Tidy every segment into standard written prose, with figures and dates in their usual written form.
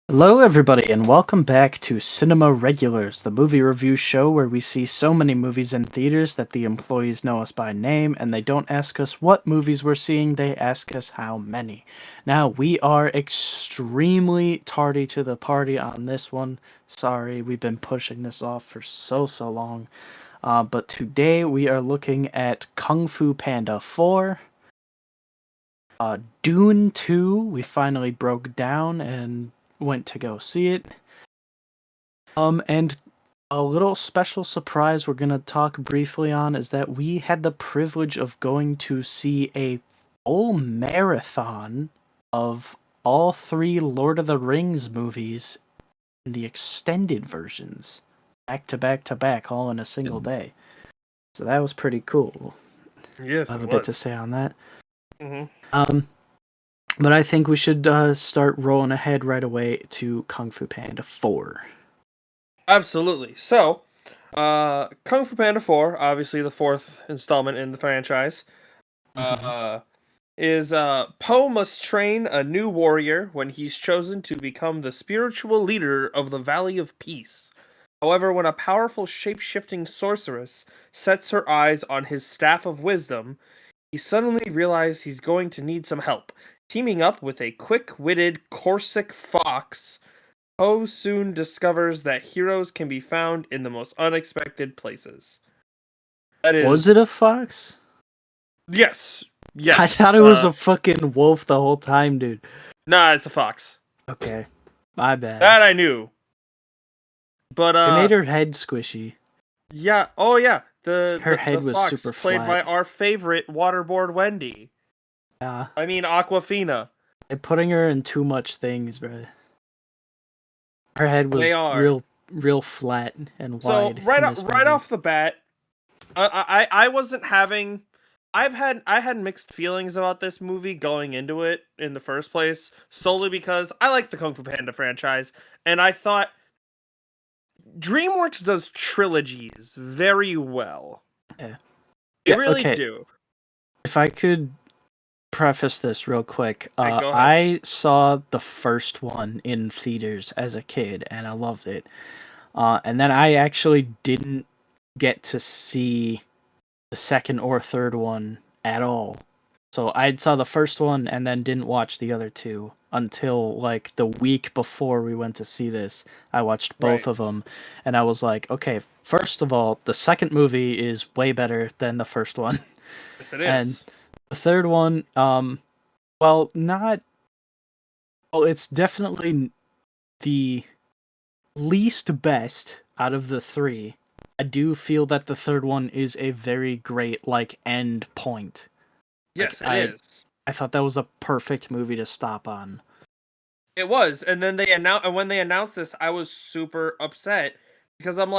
Hello, everybody, and welcome back to Cinema Regulars, the movie review show where we see so many movies in theaters that the employees know us by name, and they don't ask us what movies we're seeing, they ask us how many. Now, we are extremely tardy to the party on this one. Sorry, we've been pushing this off for so long. But today we are looking at Kung Fu Panda 4. Dune 2, we finally broke down and went to go see it. And a little special surprise we're gonna talk briefly on is that we had the privilege of going to see a full marathon of all three Lord of the Rings movies in the extended versions, back to back to back, all in a single day. So that was pretty cool. I Yes, have it a bit to was. say on that. hmm But I think we should start rolling ahead right away to Kung Fu Panda 4. Absolutely. So, Kung Fu Panda 4, obviously the fourth installment in the franchise, Mhm. uh, is Po must train a new warrior when he's chosen to become the spiritual leader of the Valley of Peace. However, when a powerful shape-shifting sorceress sets her eyes on his Staff of Wisdom, he suddenly realizes he's going to need some help. Teaming up with a quick-witted Corsic fox, Poe soon discovers that heroes can be found in the most unexpected places. That Was is, it a fox? yes, I yes. thought it was a fucking wolf the whole time, dude. Nah, it's a fox. Okay, my bad. That I knew. But They made her head squishy. yeah. Oh yeah. Her The head was fox super played flat. by our favorite waterboard Wendy. Yeah, I mean Aquafina. they're putting her in too much things, bro. Her head They was are. real flat and So wide in this right movie. off the bat, I wasn't having. I had mixed feelings about this movie going into it in the first place, solely because I like the Kung Fu Panda franchise, and I thought DreamWorks does trilogies very well. Yeah, They yeah. really Okay, do. if I could preface this real quick, Hey, go ahead. I saw the first one in theaters as a kid, and I loved it. And then I actually didn't get to see the second or third one at all. So I saw the first one and then didn't watch the other two until like the week before we went to see this. I watched Right. both of them and I was like, okay, first of all, the second movie is way better than the first one. Yes, it And is. the third one, well, not well, it's definitely the least best out of the three. I do feel that the third one is a very great like end point. Like Yes, it is. I thought that was a perfect movie to stop on. It was, and then they announced, and when they announced this, I was super upset because I'm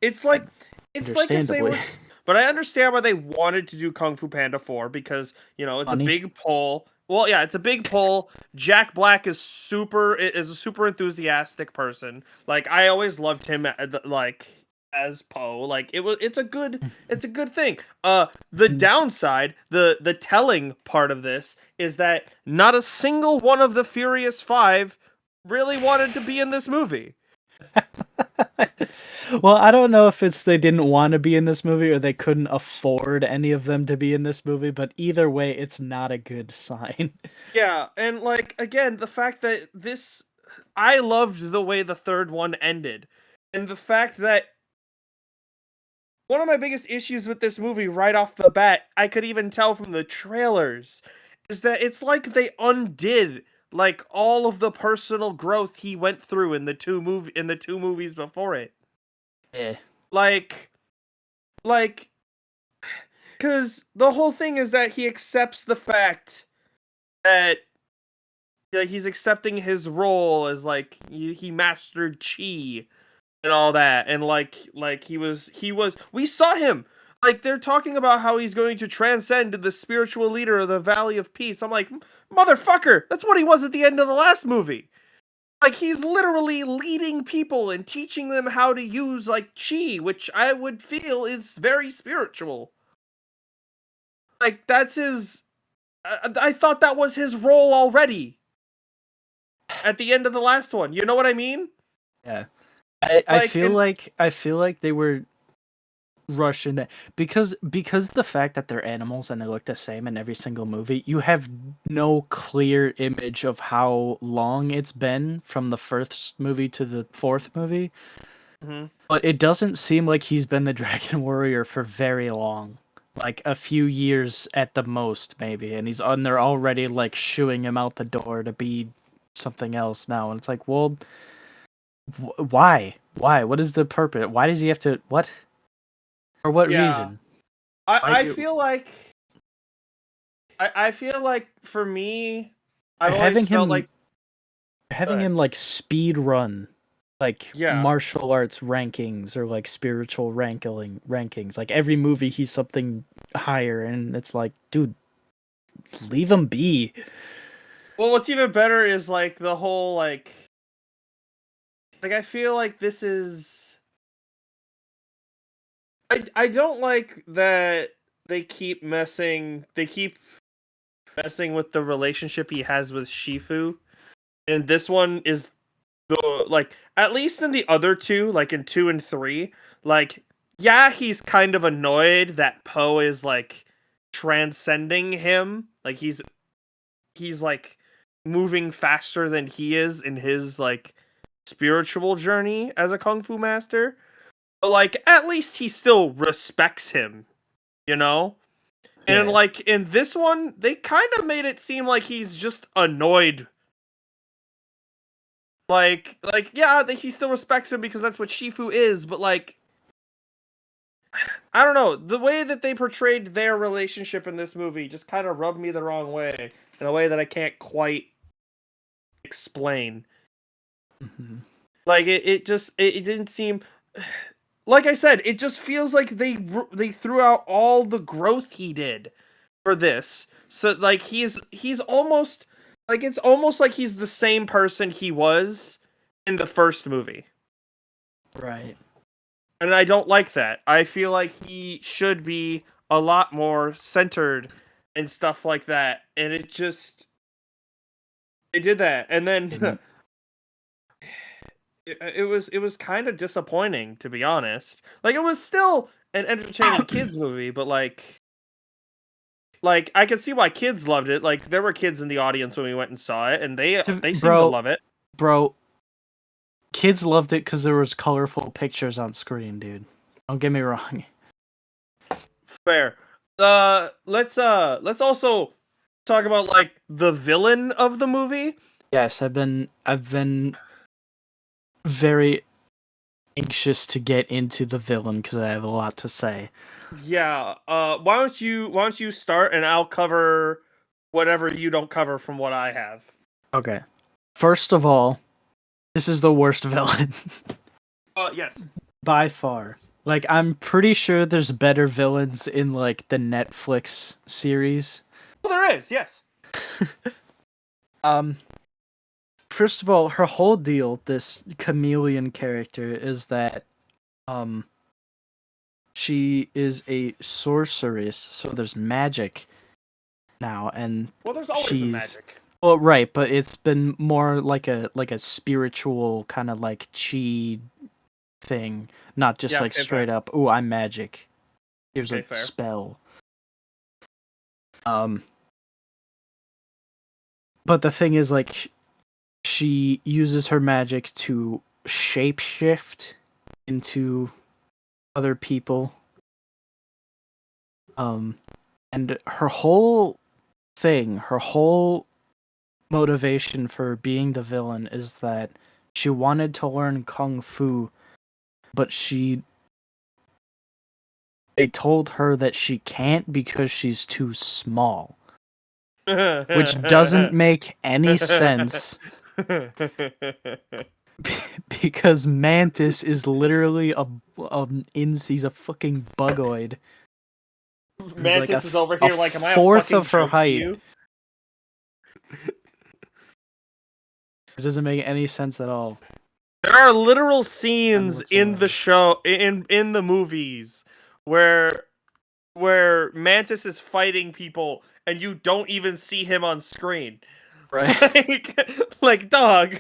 it's like, it's like if they Understandably. were. But I understand why they wanted to do Kung Fu Panda 4 because it's a Funny. big pull. Well, yeah, it's a big pull. Jack Black is a super enthusiastic person. Like I always loved him like as Poe. Like it's a good thing. The downside, the telling part of this is that not a single one of the Furious Five really wanted to be in this movie. Well, I don't know if it's they didn't want to be in this movie or they couldn't afford any of them to be in this movie, but either way, it's not a good sign. Yeah, and like again, the fact that I loved the way the third one ended. And the fact that one of my biggest issues with this movie right off the bat, I could even tell from the trailers, is that it's like they undid like all of the personal growth he went through in the two movies before it. Yeah. Like like cuz the whole thing is that he accepts the fact that he's accepting his role as like he mastered chi and all that, and like he was we saw him, like they're talking about how he's going to transcend to the spiritual leader of the Valley of Peace. I'm like, motherfucker, that's what he was at the end of the last movie. Like he's literally leading people and teaching them how to use like chi, which I would feel is very spiritual. Like that's his I thought that was his role already. at the end of the last one. You know what I mean? Yeah. I Like, feel and like they were rushing that because the fact that they're animals and they look the same in every single movie, you have no clear image of how long it's been from the first movie to the fourth movie. Mhm. But it doesn't seem like he's been the Dragon Warrior for very long. Like a few years at the most, maybe, and they're already like shooing him out the door to be something else now, and it's like, well, why? Why? What is the purpose? Why does he have to? What? For what yeah, reason? I Why feel like I feel like for me, they're I've always having felt him like. Go ahead. like speed run like Yeah. martial arts rankings or like spiritual rankings. Like every movie he's something higher, and it's like, dude, leave him be. Well, what's even better is like the whole like I feel like this is I don't like that they keep messing with the relationship he has with Shifu. And this one is the like at least in the other two, like in 2 and 3, like yeah, he's kind of annoyed that Poe is like transcending him. Like he's like moving faster than he is in his like spiritual journey as a kung fu master. But like at least he still respects him, you know? And Yeah. like in this one, they kind of made it seem like he's just annoyed. Like yeah, he still respects him because that's what Shifu is, but like I don't know, the way that they portrayed their relationship in this movie just kind of rubbed me the wrong way in a way that I can't quite explain. Mhm. Like it didn't seem like I said, it just feels like they threw out all the growth he did for this. So like he's almost like it's almost like he's the same person he was in the first movie. Right. And I don't like that. I feel like he should be a lot more centered and stuff like that. And it just they did that. And then And it was kind of disappointing, to be honest. Like it was still an entertaining kids movie, but like I can see why kids loved it. Like there were kids in the audience when we went and saw it, and they seemed to bro, love it. bro, kids loved it because there was colorful pictures on screen, dude. Don't get me wrong. Fair. Let's also talk about like the villain of the movie. Yes, I've been very anxious to get into the villain because I have a lot to say. Yeah. Why don't you start and I'll cover whatever you don't cover from what I have. Okay. First of all, this is the worst villain Yes. by far. Like I'm pretty sure there's better villains in like the Netflix series. Well, there is. Yes. Um First of all, her whole deal, this chameleon character, is that um she is a sorceress, so there's magic now, and Well, there's always been she's magic. well, right, but it's been more like a spiritual kind of like chi thing, not just Yeah. like Okay. Fair. straight up, "Oh, I'm magic. Here's Okay. a Fair. spell." Um, but the thing is, like, she uses her magic to shapeshift into other people. Um, and her whole motivation for being the villain is that she wanted to learn kung fu, but they told her that she can't because she's too small, which doesn't make any sense because Mantis is literally he's a fucking bugoid. He's like Mantis is over a here like, am I a fourth fucking of her joke to height. you? It doesn't make any sense at all. There are literal None scenes in the whatsoever. show in the movies where Mantis is fighting people and you don't even see him on screen. Right. Like dog.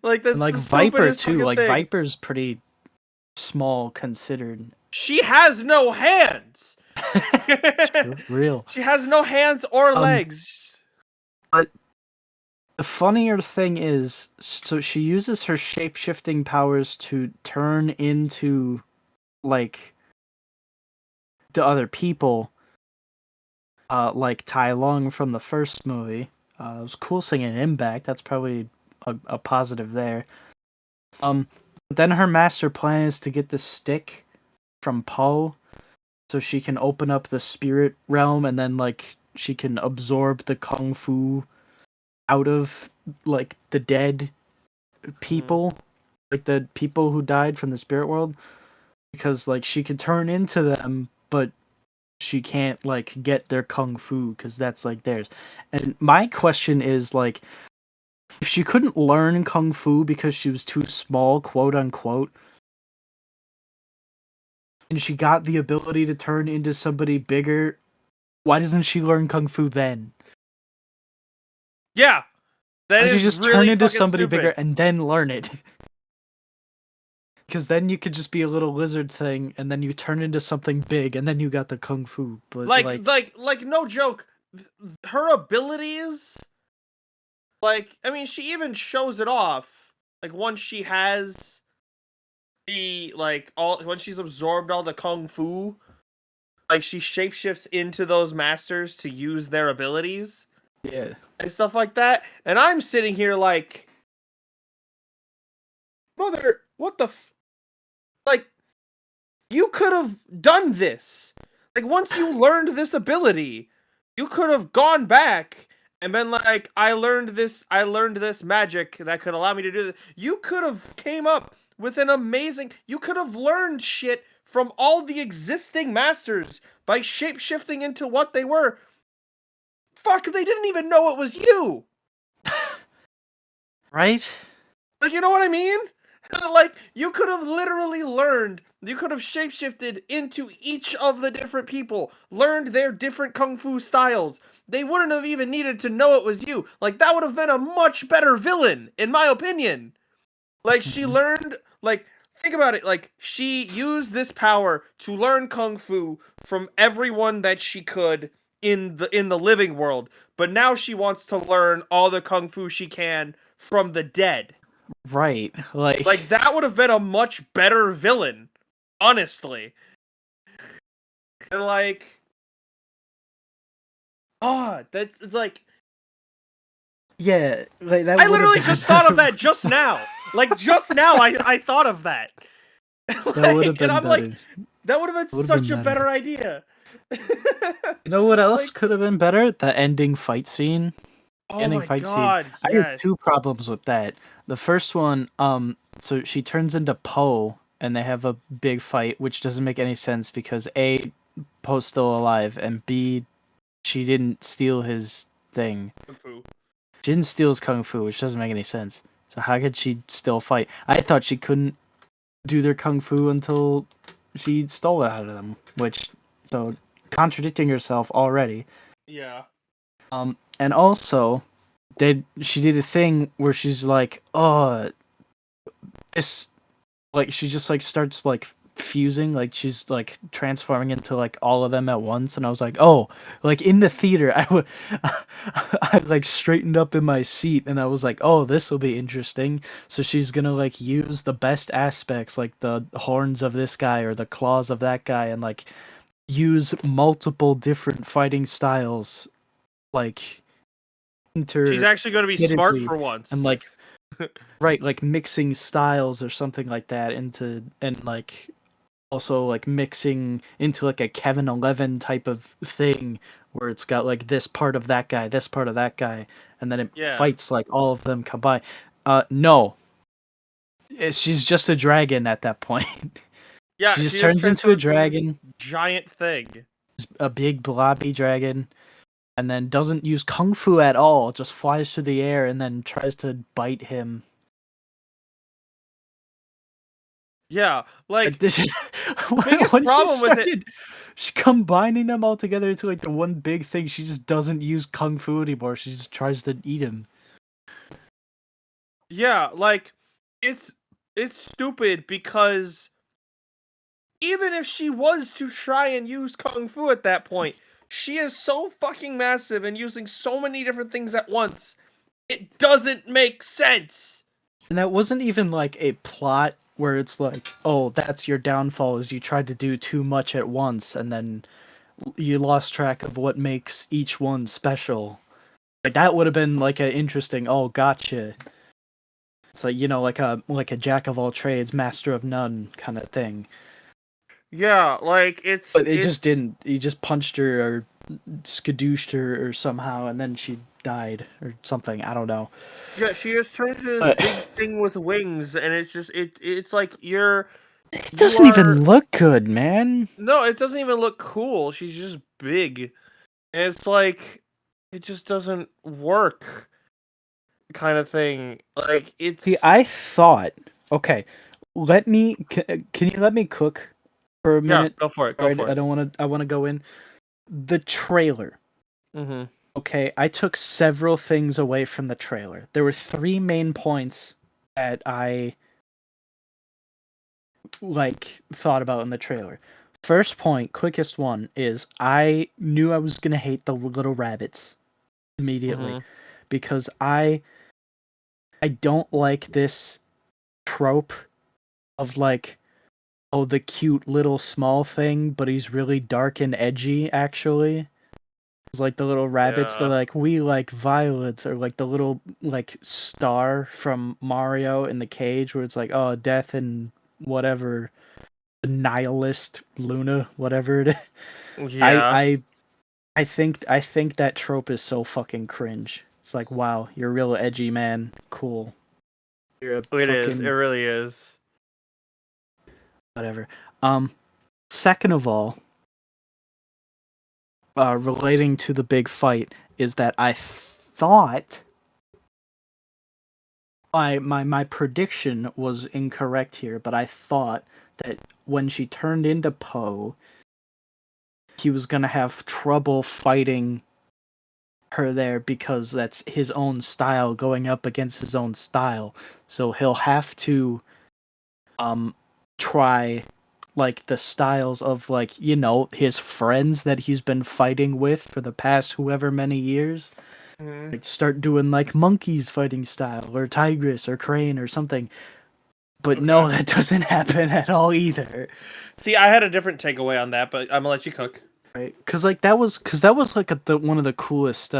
Like And that's like the Viper stupidest too. fucking Like thing. Viper's pretty small considered. She has no hands. True. Real. She has no hands or Um, legs. but the funnier thing is, so she uses her shape-shifting powers to turn into like the other people, like Tai Lung from the first movie. It was cool seeing him back. That's probably a positive there. But then her master plan is to get the stick from Poe, so she can open up the spirit realm, and then like she can absorb the kung fu out of like the dead people, like the people who died from the spirit world, because like she can turn into them, but she can't like get their kung fu because that's like theirs. And my question is like, if she couldn't learn kung fu because she was too small, quote unquote, and she got the ability to turn into somebody bigger, why doesn't she learn kung fu then? Yeah, Why that don't you is just turn really into fucking somebody bigger stupid. and then learn it? Because then you could just be a little lizard thing, and then you turn into something big, and then you got the kung fu. But Like no joke. Her abilities, like I mean, she even shows it off. Like once she has the like all when she's absorbed all the kung fu, like she shapeshifts into those masters to use their abilities yeah, and stuff like that. And I'm sitting here like, mother, what the like? You could have done this. Like once you learned this ability, you could have gone back and been like, I learned this magic that could allow me to do this. You could have came up with an amazing, you could have learned shit from all the existing masters by shape-shifting into what they were. Fuck, they didn't even know it was you. right. Like, you know what I mean? Like, you could have literally learned, you could have shapeshifted into each of the different people, learned their different kung fu styles. They wouldn't have even needed to know it was you. Like, that would have been a much better villain, in my opinion. Like, she Mhm. learned, like, think about it. Like, she used this power to learn kung fu from everyone that she could in the living world, but now she wants to learn all the kung fu she can from the dead. Right. Like Like, that would have been a much better villain, honestly. And like, that's it's like yeah, like that I would have literally been a just thought of better. that just now. Like just now, I thought of that. That would have Like, and been I'm like, better. that would have been Would have such been a better. better idea. You know what else Like, could have been better? The ending fight scene. oh Ending my fight scene. god, I had yes. two problems with that. The first one, so she turns into Poe, and they have a big fight, which doesn't make any sense because A, Poe's still alive, and B, she didn't steal his thing. Kung Fu. She didn't steal his kung fu, which doesn't make any sense. So how could she still fight? I thought she couldn't do their kung fu until she stole it out of them, which so contradicting herself already. Yeah. And also she did a thing where she's like, oh, this like she just like starts like fusing, like she's like transforming into like all of them at once, and I was like, oh, like in the theater I like straightened up in my seat, and I was like, oh, this will be interesting. So she's gonna like use the best aspects, like the horns of this guy or the claws of that guy, and like use multiple different fighting styles, like She's actually going to be smart intermittently, for and once. like right, like mixing styles or something like that into, and like also like mixing into like a Kevin 11 type of thing where it's got like this part of that guy, this part of that guy, and then it Yeah. fights like all of them combined. No, she's just a dragon at that point. Yeah, She just she just turns into a transforms into this dragon, giant thing. a big blobby dragon, and then doesn't use kung fu at all, just flies through the air and then tries to bite him. Yeah, like This is biggest when she problem with it. started combining them all together into like the one big thing. She just doesn't use kung fu anymore. She just tries to eat him. Yeah, like it's it's stupid because even if she was to try and use kung fu at that point, she is so fucking massive and using so many different things at once. It doesn't make sense. And that wasn't even like a plot where it's like, oh, that's your downfall is you tried to do too much at once and then you lost track of what makes each one special. Like that would have been like a interesting, oh, gotcha. It's like, like a jack of all trades, master of none kind of thing. Yeah, like But it just it's didn't. He just punched her or skadooshed her or somehow, and then she died or something. I don't know. yeah, she just turns into this But big thing with wings, and it's just it's like it you doesn't are even look good, man. no, it doesn't even look cool. She's just big. And it's like it just doesn't work kind of thing. Like See, it's I thought, okay, can you let me cook for a yeah, minute? go for it, go Sorry, for I it. don't want to. I want to go in the trailer. Mhm. Okay, I took several things away from the trailer. There were three main points that I thought about in the trailer. First point, quickest one is I knew I was gonna hate the little rabbits immediately Mhm. because I don't like this trope of like, oh, the cute little small thing, but he's really dark and edgy actually. It's like the little rabbits, they're Yeah. like, we like violence, or like the little like star from Mario in the cage where it's like, oh, death and whatever, nihilist Luna, whatever it is. I Yeah. I I think that trope is so fucking cringe. It's like, wow, you're a real edgy man. Cool. You're a It is. It fucking really is. whatever. Um, Second of all, relating to the big fight is that I thought my prediction was incorrect here, but I thought that when she turned into Poe, he was gonna have trouble fighting her there because that's his own style going up against his own style. So he'll have to um try like the styles of like, his friends that he's been fighting with for the past whoever many years. Mhm. Like start doing like monkeys fighting style or tigress or crane or something. But no, Okay. that doesn't happen at all either. See, I had a different takeaway on that, but I'm gonna let you cook. Right? Cuz that was like one of the coolest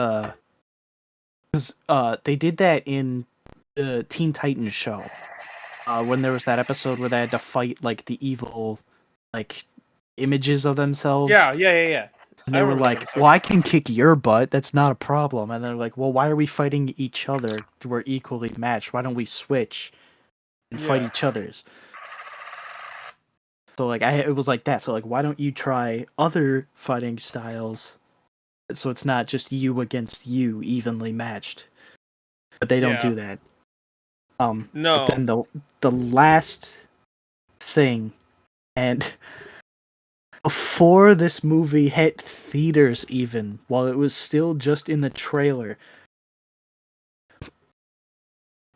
cuz they did that in the Teen Titans show. When there was that episode where they had to fight like the evil like images of themselves, Yeah, yeah, yeah, yeah. and I they were remember that like, episode. "Well, I can kick your butt. That's not a problem." And they're like, "Well, why are we fighting each other? We're equally matched. Why don't we switch and fight Yeah. each other's?" So like it was like that. So like why don't you try other fighting styles so it's not just you against you evenly matched. But they don't Yeah. do that. But No. then the last thing, and before this movie hit theaters even, while it was still just in the trailer,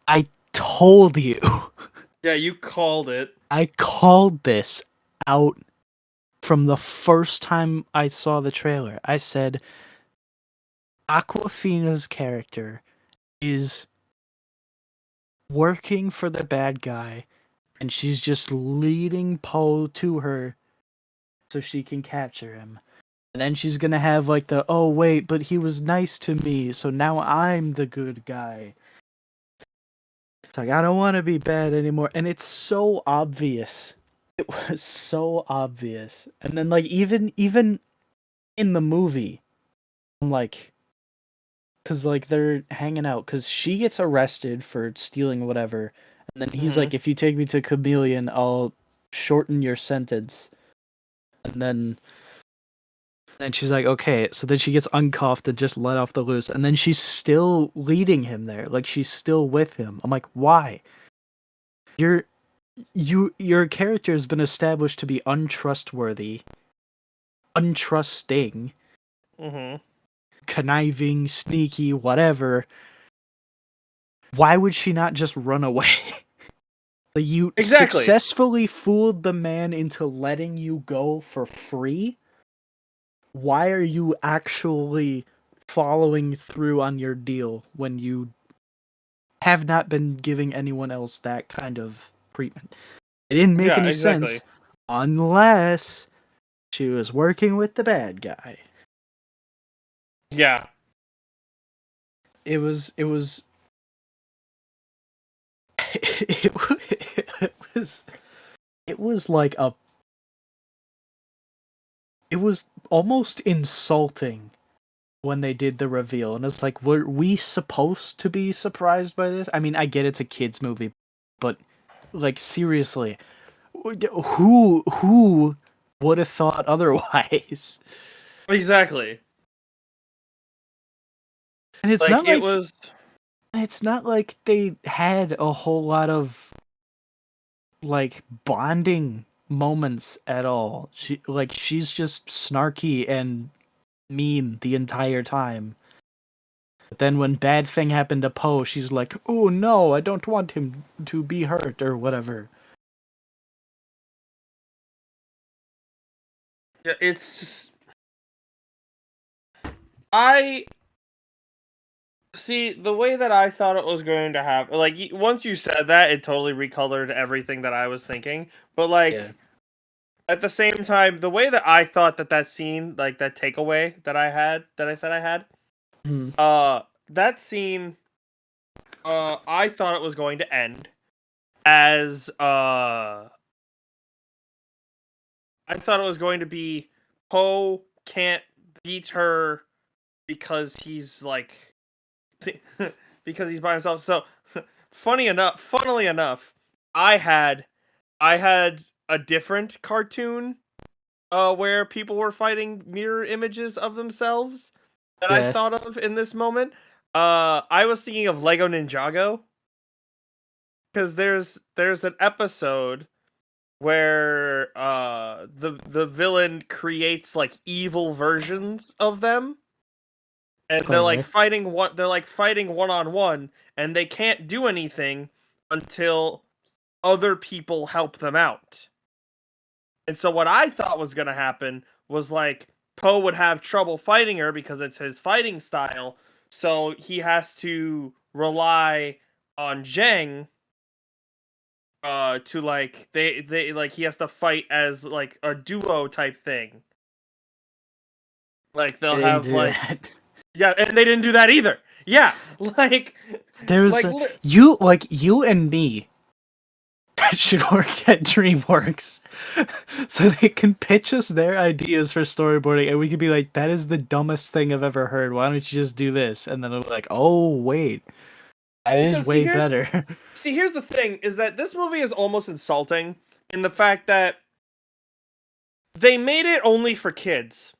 I told you. Yeah, you called it. I called this out from the first time I saw the trailer. I said Aquafina's character is working for the bad guy and she's just leading Poe to her so she can capture him. And then she's gonna have like the, oh wait, but he was nice to me, so now I'm the good guy. It's like I don't want to be bad anymore, and it's so obvious. It was so obvious. And then like even in the movie, I'm like, cause like they're hanging out, cause she gets arrested for stealing whatever, and then he's Mhm. like, if you take me to Chameleon, I'll shorten your sentence. And then she's like, okay. So then she gets uncuffed and just let off the loose, and then she's still leading him there, like she's still with him. I'm like, why? Your your character has been established to be untrustworthy, untrusting, Mhm. conniving, sneaky, whatever. why would she not just run away? Like, you Exactly. successfully fooled the man into letting you go for free. Why are you actually following through on your deal when you have not been giving anyone else that kind of treatment? It didn't make Yeah, any exactly. sense unless she was working with the bad guy. Yeah. It was it, it was it was like a it was almost insulting when they did the reveal, and it's like, were we supposed to be surprised by this? I mean, I get it's a kids movie, but like, seriously, who would have thought otherwise? Exactly. And Like it was it's not like they had a whole lot of like bonding moments at all. She's just snarky and mean the entire time. But then when bad thing happened to Poe, she's like, "Oh no, I don't want him to be hurt," or whatever. yeah, it's just I see the way that I thought it was going to happen. Like once you said that, it totally recolored everything that I was thinking. But Yeah. like at the same time, the way that I thought that scene, like that takeaway that I had, that I said I had, Mhm. that scene, I thought it was going to end as I thought it was going to be Poe can't beat her because he's like because he's by himself. So funnily enough, I had I had a different cartoon where people were fighting mirror images of themselves that I Yeah. thought of in this moment. I was thinking of Lego Ninjago because there's an episode where the villain creates like evil versions of them, and Okay. they're like fighting one on one, and they can't do anything until other people help them out. And so what I thought was going to happen was like Poe would have trouble fighting her because it's his fighting style, so he has to rely on Zheng to like they like he has to fight as like a duo type thing. Like they'll They didn't have do like that. yeah, and they didn't do that either. Yeah, like There's like you and me should work at DreamWorks so they can pitch us their ideas for storyboarding, and we could be like, "That is the dumbest thing I've ever heard. Why don't you just do this?" And then they're like, "Oh wait, that is because way better." here's the thing is that this movie is almost insulting in the fact that they made it only for kids.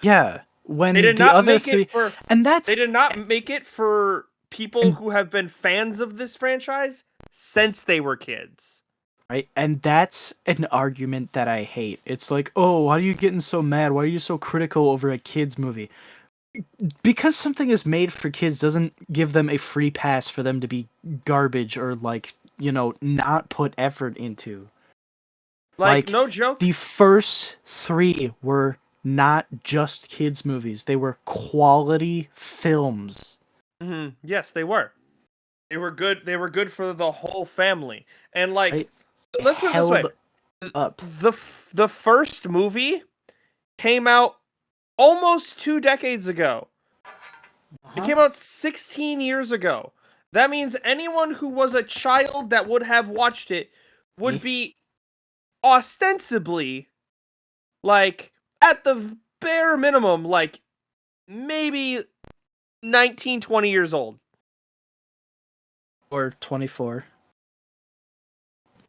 Yeah, They when did the not other make it three, for and they that's did not make it for people and who have been fans of this franchise since they were kids. right, and that's an argument that I hate. It's like, oh, why are you getting so mad? Why are you so critical over a kids movie? Because something is made for kids doesn't give them a free pass for them to be garbage or like, not put effort into. Like Like, no joke. the first three were not just kids movies. They were quality films. Yes, they were. They were good. They were good for the whole family. And like, Right? let's put it this way: Held up. the first movie came out almost 2 decades ago. It Uh-huh. came out 16 years ago. That means anyone who was a child that would have watched it would Me? be ostensibly like at the bare minimum like maybe 19, 20 years old. Or 24.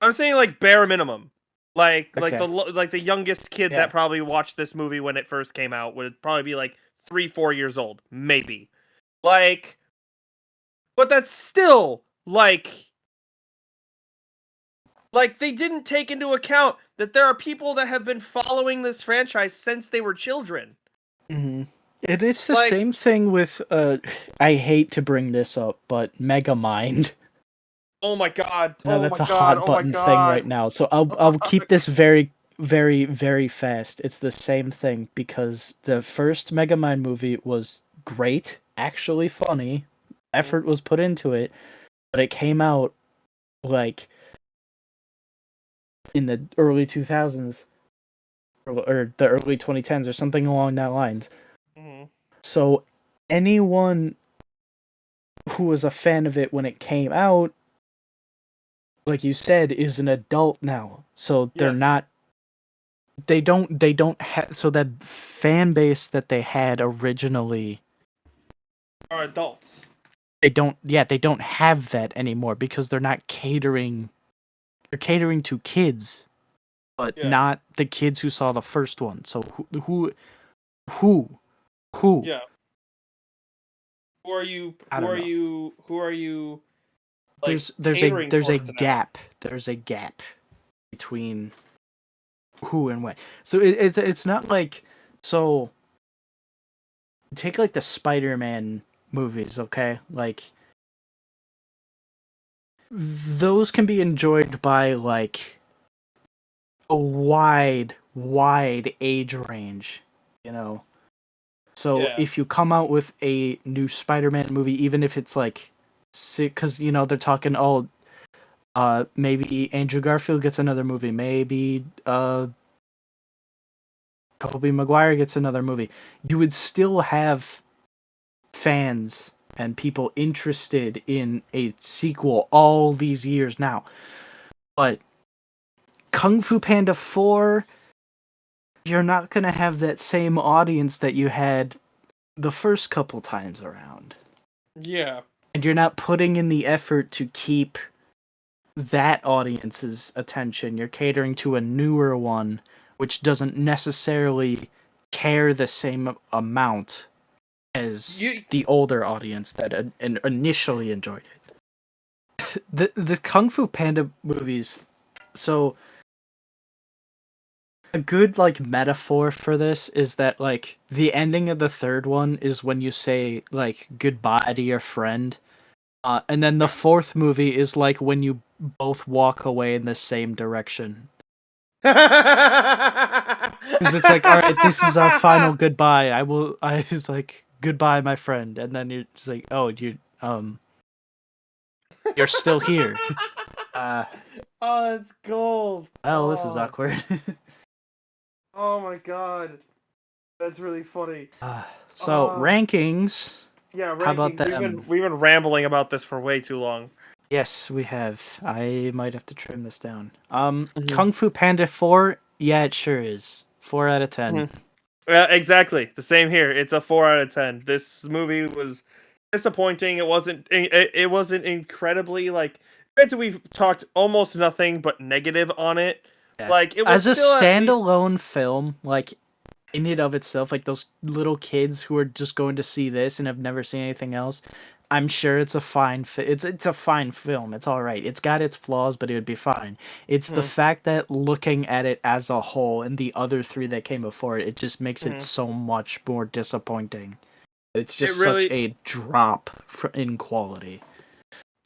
I'm saying like bare minimum. Okay. Like the youngest kid that Yeah. probably watched this movie when it first came out would probably be like 3, 4 years old, maybe. Like, but that's still like they didn't take into account that there are people that have been following this franchise since they were children. Hmm. And it's the Like, same thing with I hate to bring this up, but Megamind. oh my god, Now oh that's my a god, hot oh my button thing right god. now. So I'll keep this very very very fast. It's the same thing because the first Megamind movie was great, actually funny. Mhm, Effort was put into it, but it came out like in the early 2000s or the early 2010s or something along that lines. mhm. So anyone who was a fan of it when it came out, like you said, is an adult now. So Yes, they don't have so that fan base that they had originally, are adults. they don't have that anymore because they're catering to kids, but Yeah, not the kids who saw the first one. So who who yeah. Who are you? I Who don't are know. you? Who are you? Like catering There's a towards now? gap. There's a gap between who and when. So it's not like so take like the Spider-Man movies, okay? Like those can be enjoyed by like a wide age range, you know. So Yeah. if you come out with a new Spider-Man movie, even if it's like because you know they're talking maybe Andrew Garfield gets another movie, maybe Tobey Maguire gets another movie, you would still have fans and people interested in a sequel all these years now. But Kung Fu Panda 4, you're not going to have that same audience that you had the first couple times around. Yeah. And you're not putting in the effort to keep that audience's attention. You're catering to a newer one, which doesn't necessarily care the same amount as You. the older audience that initially enjoyed it. The Kung Fu Panda movies. So a good like metaphor for this is that like the ending of the third one is when you say like goodbye to your friend. And then the Yeah. fourth movie is like when you both walk away in the same direction. Because it's like, all right, this is our final goodbye. I was like, goodbye, my friend. And then you're just like, oh, you're still here. Uh, Oh, it's gold. well, this is awkward. Oh my god, that's really funny. uh, so Uh, rankings. yeah, How about rankings. them? We've been rambling about this for way too long. Yes, we have. I might have to trim this down. Mhm. Kung Fu Panda 4. Yeah, it sure is. 4 out of 10. Mhm. Yeah, exactly. The same here. It's a 4 out of 10. This movie was disappointing. It wasn't incredibly like. Granted, we've talked almost nothing but negative on it. Yeah. Like it was As a still at least. standalone film, like in and of itself, like those little kids who are just going to see this and have never seen anything else, I'm sure it's a fine it's a fine film. It's all right. It's got its flaws, but it would be fine. It's the Mhm, fact that looking at it as a whole and the other three that came before it, it just makes it mhm. so much more disappointing. It's It just such really, a drop in quality.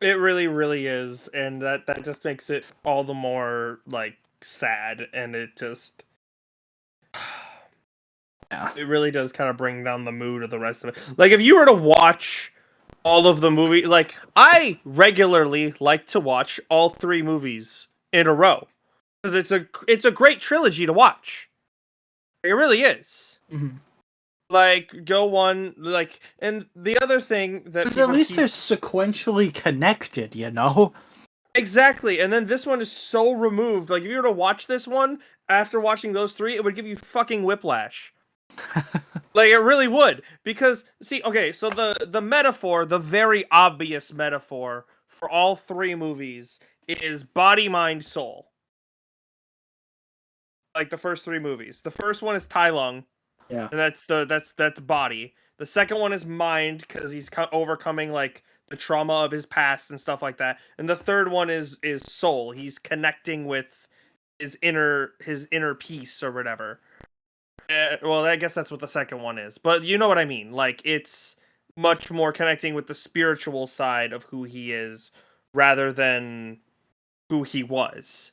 it really, really is, and that just makes it all the more like sad, and it just Yeah. it really does kind of bring down the mood of the rest of it. Like if you were to watch all of the movie, like I regularly like to watch all three movies in a row because it's a great trilogy to watch. It really is. Mhm. Like go one like and the other thing that Because at people least they're keep sequentially connected, you know? exactly, and then this one is so removed. Like if you were to watch this one after watching those three, it would give you fucking whiplash. Like it really would, because see, okay, so the metaphor, the very obvious metaphor for all three movies is body, mind, soul. Like the first three movies. The first one is Tai Lung, Yeah. and that's body. The second one is mind because he's overcoming like the trauma of his past and stuff like that. And the third one is soul. He's connecting with his inner peace or whatever. Well, I guess that's what the second one is, but you know what I mean. Like, it's much more connecting with the spiritual side of who he is rather than who he was.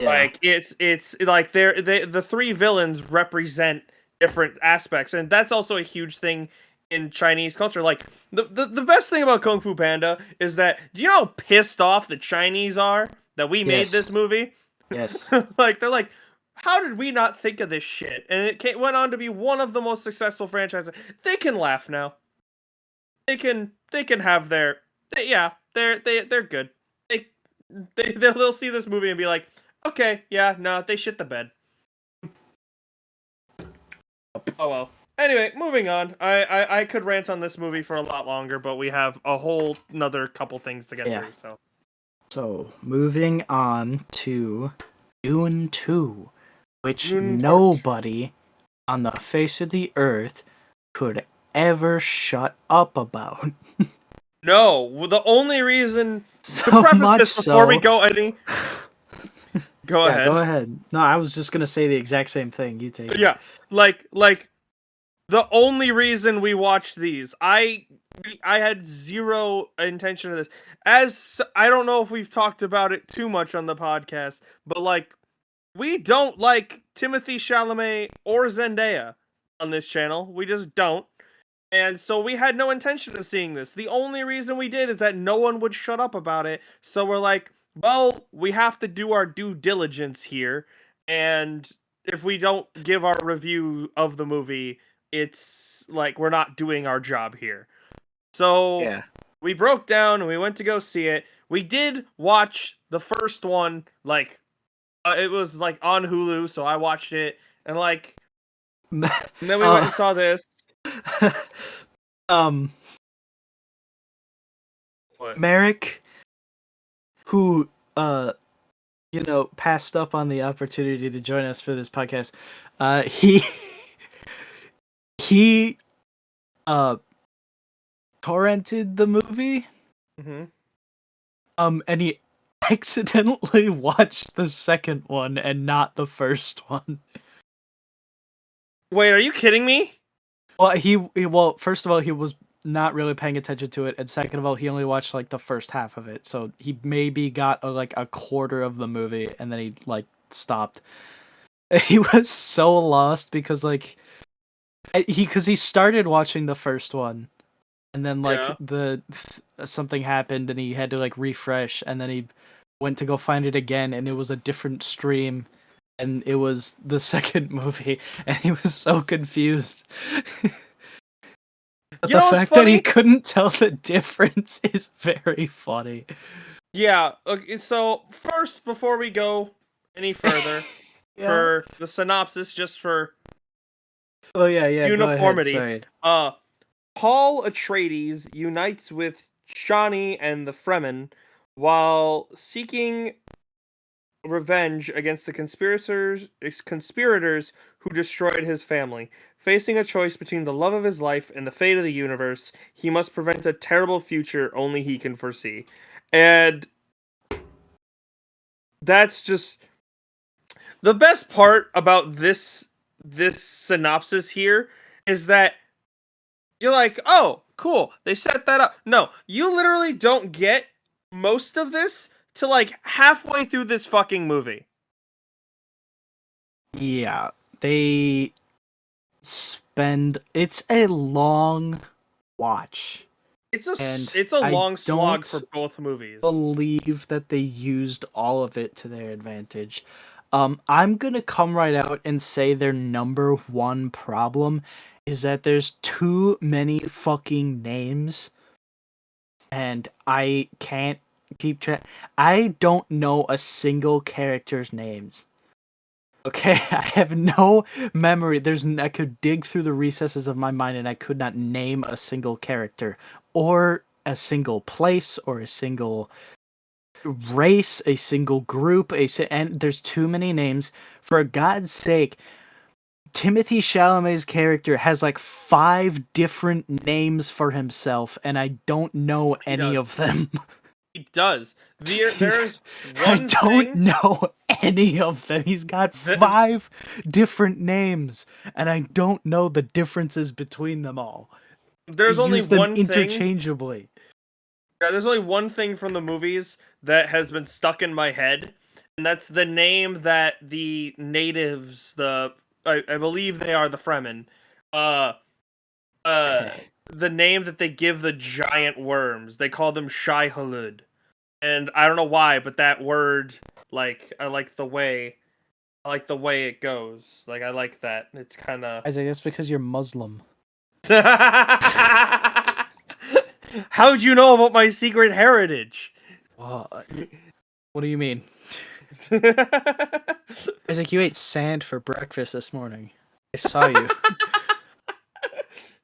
Yeah. Like, it's like the three villains represent different aspects, and that's also a huge thing in Chinese culture. Like, the best thing about Kung Fu Panda is that, do you know how pissed off the Chinese are that we made Yes. this movie? Yes. Like, they're like, how did we not think of this shit? And went on to be one of the most successful franchises. They can laugh now. They can have their yeah, they're good. They they'll see this movie and be like, okay, yeah, no, they shit the bed. Oh well. Anyway, moving on. I could rant on this movie for a lot longer, but we have a whole another couple things to get Yeah. through. So, moving on to Dune 2, which Dune Part nobody on the face of the earth could ever shut up about. No, the only reason to So preface much this before we so. go any go Yeah, go ahead. ahead. No, I was just gonna say the exact same thing. You take it. Yeah, like the only reason we watched these, I had zero intention of this. As I don't know if we've talked about it too much on the podcast, but like, we don't like Timothy Chalamet or Zendaya on this channel. We just don't. And so we had no intention of seeing this. The only reason we did is that no one would shut up about it. So we're like, well, we have to do our due diligence here. And if we don't give our review of the movie, it's like we're not doing our job here. So Yeah. we broke down and we went to go see it. We did watch the first one, like, it was like on Hulu, so I watched it. And like, and then we went uh, and saw this. um, What? Merrick, who passed up on the opportunity to join us for this podcast. He he uh torrented the movie. Mm-hmm. And he accidentally watched the second one and not the first one. Wait, are you kidding me? Well, first of all, he was not really paying attention to it, and second of all, he only watched like the first half of it, so he maybe got like a quarter of the movie, and then he like stopped. He was so lost because like he started watching the first one, and then like Yeah. something happened, and he had to like refresh, and then he went to go find it again, and it was a different stream, and it was the second movie, and he was so confused. But You the know what's fact that he funny? couldn't tell the difference is very funny. Yeah. Okay, so first, before we go any further, Yeah. for the synopsis, just for Oh yeah, go ahead. uniformity, Sorry. uh, Paul Atreides unites with Shawnee and the Fremen while seeking revenge against the conspirators who destroyed his family. Facing a choice between the love of his life and the fate of the universe, he must prevent a terrible future only he can foresee. And that's just the best part about this synopsis here is that you're like, "Oh, cool. They set that up." No, you literally don't get most of this to like halfway through this fucking movie. Yeah, they spend. It's a long watch, and It's a I long slog for don't both movies. believe that they used all of it to their advantage. I'm gonna come right out and say their number one problem is that there's too many fucking names, and I can't keep track. I don't know a single character's names. Okay, I have no memory. I could dig through the recesses of my mind and I could not name a single character or a single place or a single race, a single group, and there's too many names. For God's sake, Timothy Chalamet's character has like 5 different names for himself and I don't know He any does. of them. He does. There's I one don't thing know any of them. He's got that 5 different names, and I don't know the differences between them all. They there's only use them one thing. interchangeably. Yeah, there's only one thing from the movies that has been stuck in my head, and that's the name that the natives, I believe they are the Fremen, uh, uh, Okay. the name that they give the giant worms. They call them Shai Hulud, and I don't know why, but that word, like, I like the way it goes. Like, I like that. It's kind of. Isaac, that's because you're Muslim. How'd you know about my secret heritage? Well, what do you mean? Isaac, you ate sand for breakfast this morning. I saw you.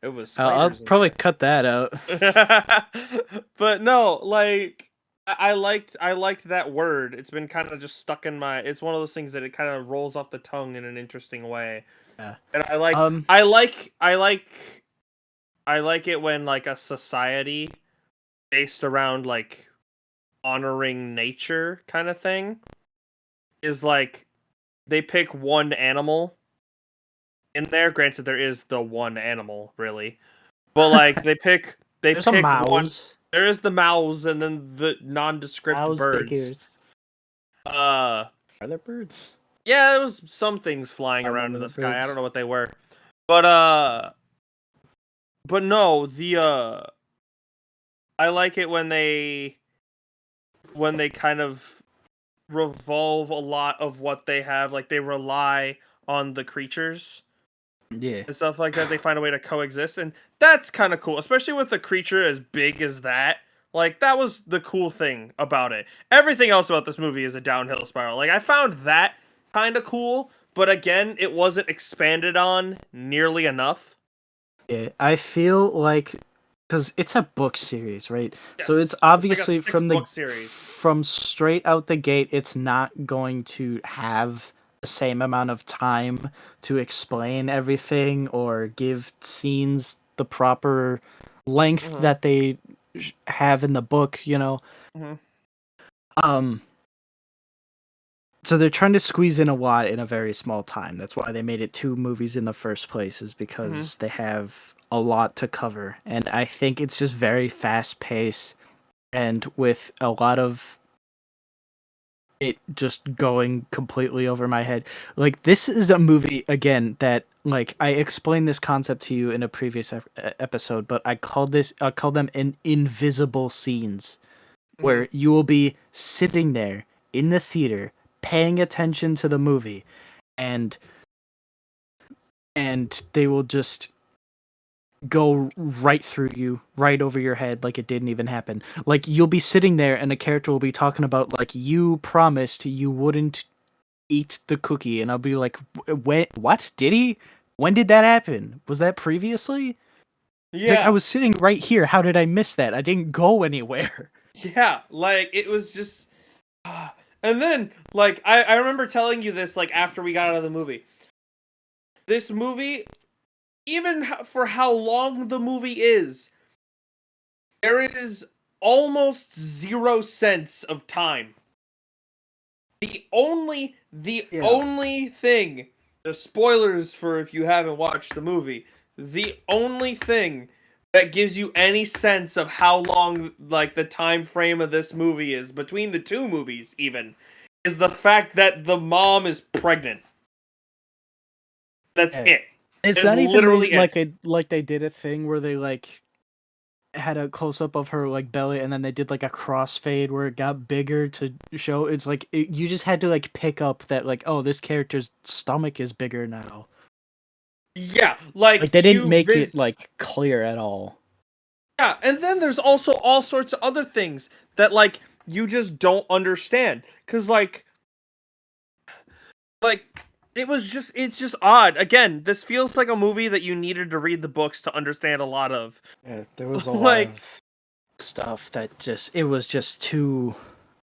It was I'll spiders in probably there. cut that out. But no, like I liked that word. It's been kind of just stuck in my. It's one of those things that it kind of rolls off the tongue in an interesting way, Yeah. and Um. I like it when like a society based around like honoring nature kind of thing is like they pick one animal in there. Granted, there is the one animal really, but like they There's a pick one. mouse. There is the mouse and then the nondescript Mouse, big birds. ears. Uh, Are there birds? yeah, there was some things flying I around remember in the the sky. I birds. don't know what they were, but but no, I like it when they kind of revolve a lot of what they have. Like they rely on the creatures Yeah. and stuff like that. They find a way to coexist, and that's kind of cool, especially with a creature as big as that. Like that was the cool thing about it. Everything else about this movie is a downhill spiral. Like I found that kind of cool, but again, it wasn't expanded on nearly enough. Yeah. I feel like because it's a book series, right? So it's Yes, it's like a obviously six from the book series. from straight out the gate, it's not going to have the same amount of time to explain everything or give scenes the proper length Mm-hmm. that they have in the book, you know. Mm-hmm. Um so they're trying to squeeze in a lot in a very small time. That's why they made it 2 movies in the first place, is Mm-hmm. because they have a lot to cover. And I think it's just very fast paced and with a lot of it just going completely over my head. Like this is a movie again that like I explained this concept to you in a previous episode, but I called them invisible scenes Mm-hmm. where you will be sitting there in the theater paying attention to the movie and they will just go right through you, right over your head, like it didn't even happen. Like you'll be sitting there and a character will be talking about like you promised you wouldn't eat the cookie, and I'll be like, when? What did he? When did that happen? Was that previously? He's like, I Yeah, was sitting right here. How did I miss that? I didn't go anywhere. yeah. Like it was just. And then, like, I remember telling you this, like, after we got out of the movie. This movie, even for how long the movie is, there is almost zero sense of time. The Yeah. only thing, the spoilers for if you haven't watched the movie, the only thing that gives you any sense of how long, like, the time frame of this movie is, between the 2 movies, even, is the fact that the mom is pregnant. That's Yeah. it. It's Is not even they literally it. like they did a thing where they like had a close up of her like belly, and then they did like a crossfade where it got bigger to show. It's like you just had to like pick up that like, oh, this character's stomach is bigger now. Yeah, Like like they didn't make it like clear at all. yeah, and then there's also all sorts of other things that like you just don't understand cuz like it's just odd. Again, this feels like a movie that you needed to read the books to understand a lot of. Yeah, there was a lot Like of stuff that just it was just too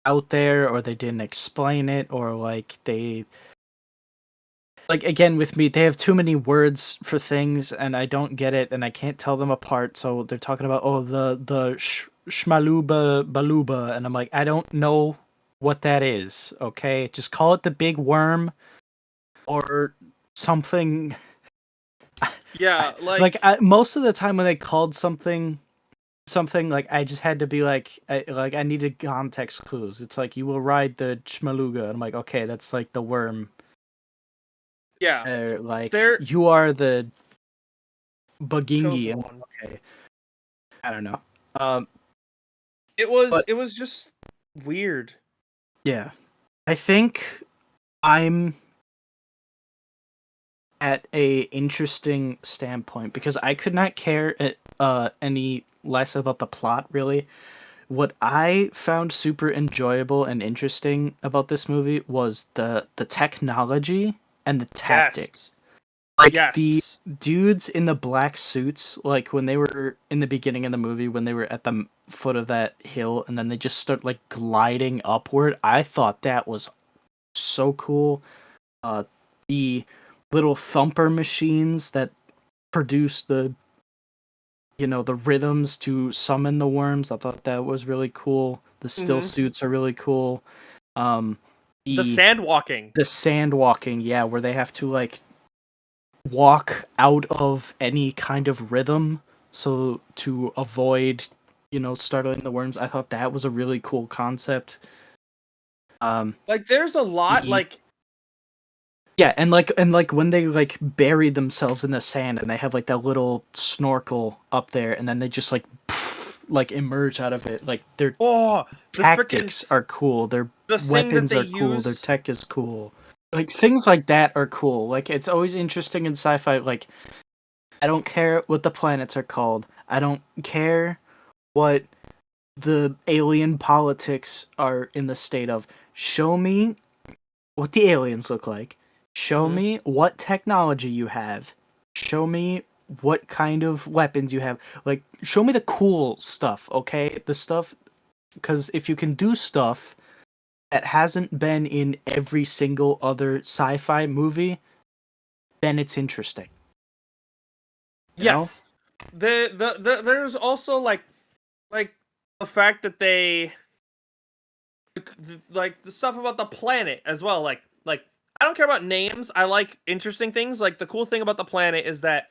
out there, or they didn't explain it, or like again with me, they have too many words for things, and I don't get it, and I can't tell them apart. So they're talking about the shmaluba baluba, and I'm like, I don't know what that is. Okay, just call it the big worm or something. Yeah, Most of the time when they called something like I just had to be like I needed context clues. It's like you will ride the Chmaluga, and I'm like, okay, that's like the worm. yeah. Like There you are the Bagingi, chosen and one. okay, I don't know. Um, but It was just weird. yeah, I think I'm at a interesting standpoint because I could not care any less about the plot really. What I found super enjoyable and interesting about this movie was the technology and the tactics. Yes. Like the Yes. dudes in the black suits, like when they were in the beginning of the movie, when they were at the foot of that hill, and then they just start like gliding upward. I thought that was so cool. The little thumper machines that produce the rhythms to summon the worms. I thought that was really cool. The still Hmm. suits are really cool. Um, The the sand walking. the sand walking, yeah, where they have to like walk out of any kind of rhythm so to avoid startling the worms. I thought that was a really cool concept. Um, Like there's a lot the like Yeah, and like when they like bury themselves in the sand and they have like that little snorkel up there and then they just like like emerge out of it. Like their oh, the freaking tactics are cool, their the thing that weapons they are cool, their use. tech is cool. Like things like that are cool. Like it's always interesting in sci-fi. Like I don't care what the planets are called. I don't care what the alien politics are in the state of. Show me what the aliens look like. Show Hmm. me what technology you have. Show me what kind of weapons you have. Like, show me the cool stuff, okay? The stuff, because if you can do stuff that hasn't been in every single other sci fi movie, then it's interesting, you know? Yes. There's also like the fact that they like the stuff about the planet as well. Like I don't care about names. I like interesting things. Like the cool thing about the planet is that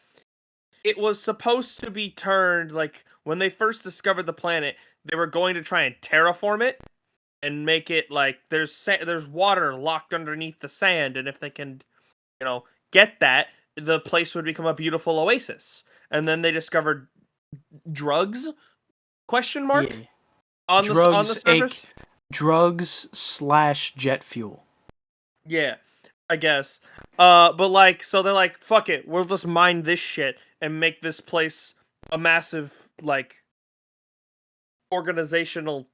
it was supposed to be turned like when they first discovered the planet, they were going to try and terraform it and make it like there's water locked underneath the sand, and if they can, you know, get that, the place would become a beautiful oasis. And then they discovered drugs? Question mark Yeah. on the Drugs, surface. drugs slash jet fuel. Yeah, I guess. But like, so they're like, fuck it, we'll just mine this shit and make this place a massive like organizational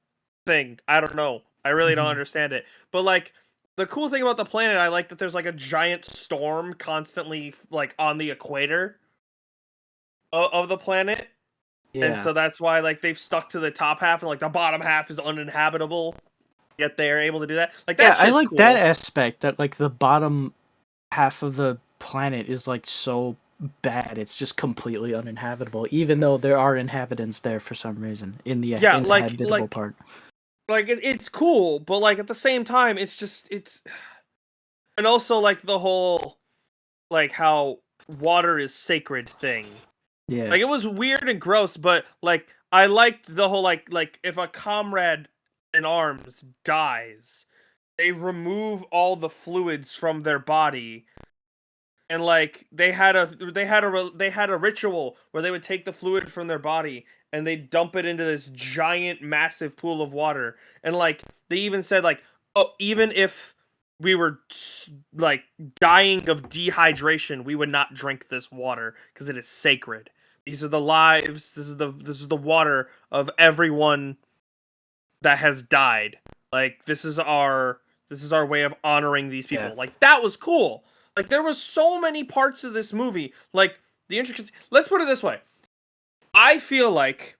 thing. I don't know. I really don't Hmm. understand it. But like, the cool thing about the planet, I like that there's like a giant storm constantly like on the equator of the planet. And Yeah. so that's why like they've stuck to the top half and like the bottom half is uninhabitable. Yet they are able to do that. Like Yeah, that I shit's like that cool. aspect that like the bottom half of the planet is like so bad it's just completely uninhabitable even though there are inhabitants there for some reason in the Yeah, inhabitable part. it's cool, but like at the same time, it's just it's and also like the whole like how water is sacred thing. Yeah, Like it was weird and gross, but like I liked the whole like if a comrade in arms dies, they remove all the fluids from their body, and like they had a ritual where they would take the fluid from their body and they dump it into this giant massive pool of water, and like they even said like, oh, even if we were like dying of dehydration, we would not drink this water because it is sacred. These are the lives, this is the water of everyone that has died. Like this is our way of honoring these yeah, people. Like that was cool. Like there was so many parts of this movie. Like the intricacy. Let's put it this way. I feel like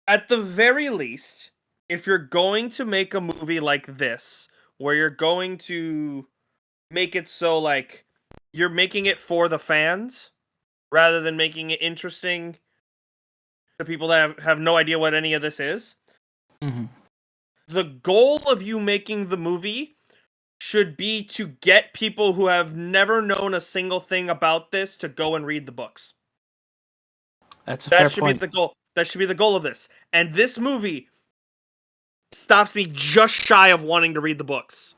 at the very least, if you're going to make a movie like this, where you're going to make it so like you're making it for the fans rather than making it interesting to people that have no idea what any of this is. Mm-hmm. The goal of you making the movie should be to get people who have never known a single thing about this to go and read the books. That's a That fair should be point. the goal. That should be the goal of this. And this movie stops me just shy of wanting to read the books.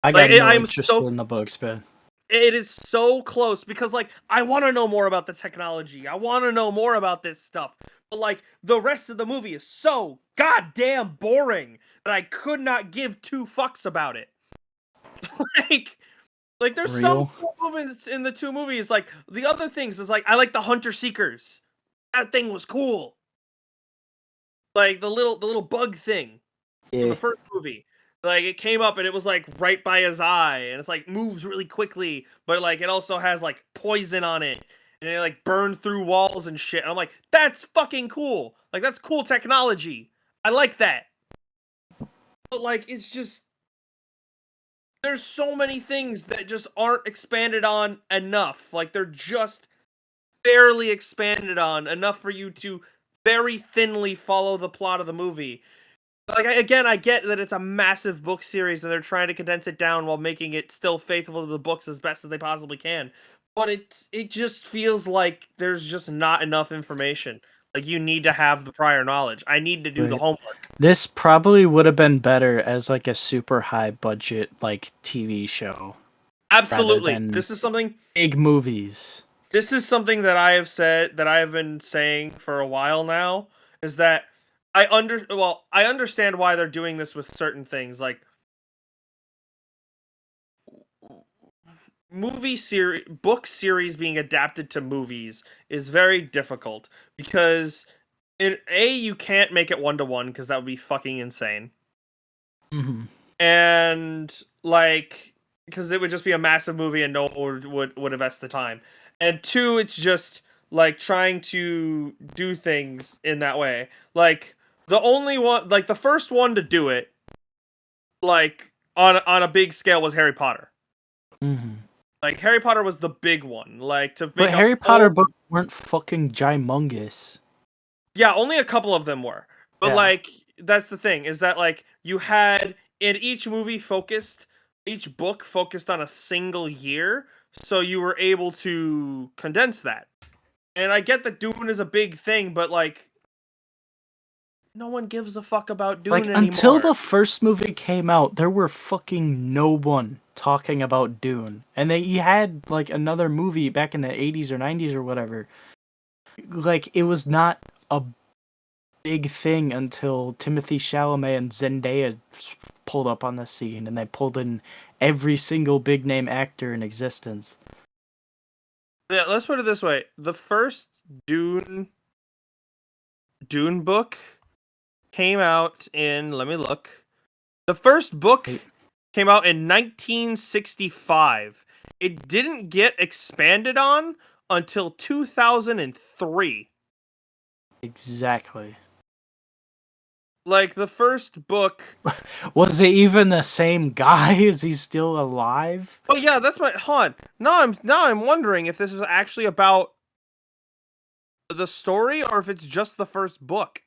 I Like got no I'm interest so in the books, man. it is so close because like I want to know more about the technology. I want to know more about this stuff. But like the rest of the movie is so goddamn boring that I could not give two fucks about it. like like there's some Real. cool moments in the two movies. Like the other things is like I like the Hunter Seekers. That thing was cool. Like the little bug thing from Yeah. the first movie. Like it came up and it was like right by his eye and it's like moves really quickly, but like it also has like poison on it and it like burned through walls and shit. And I'm like, that's fucking cool. Like that's cool technology. I like that. But like it's just there's so many things that just aren't expanded on enough. Like they're just barely expanded on enough for you to very thinly follow the plot of the movie. Like again, I get that it's a massive book series and they're trying to condense it down while making it still faithful to the books as best as they possibly can. But it just feels like there's just not enough information. Like you need to have the prior knowledge. I need to do the Right. homework. This probably would have been better as like a super high budget like TV show rather Absolutely. than This is something big movies. that I have said that I have been saying for a while now is that I understand why they're doing this with certain things like book series being adapted to movies is very difficult because you can't make it 1-to-1 because that would be fucking insane. Mm-hmm. And like because it would just be a massive movie and no one would invest the time. And two, it's just like trying to do things in that way. Like the only one like the first one to do it like on a big scale was Harry Potter. Mm-hmm. Like Harry Potter was the big one. Like to But make a Harry Potter full books weren't fucking gymongous. yeah, only a couple of them were. But Yeah. like that's the thing is that like you had in each book focused on a single year, so you were able to condense that. And I get that Dune is a big thing, but like no one gives a fuck about Like Dune until anymore. the first movie came out, there were fucking no one talking about Dune. And you had like another movie back in the 80s or 90s or whatever. Like it was not a big thing until Timothy Chalamet and Zendaya pulled up on the scene and they pulled in every single big name actor in existence. Yeah, let's put it this way: the first Dune book came out in let me look. The first book came out in 1965. It didn't get expanded on until 2003. Exactly. Like the first book. Was it even the same guy? Is he still alive? Oh yeah, that's my Han. Now I'm wondering if this is actually about the story or if it's just the first book.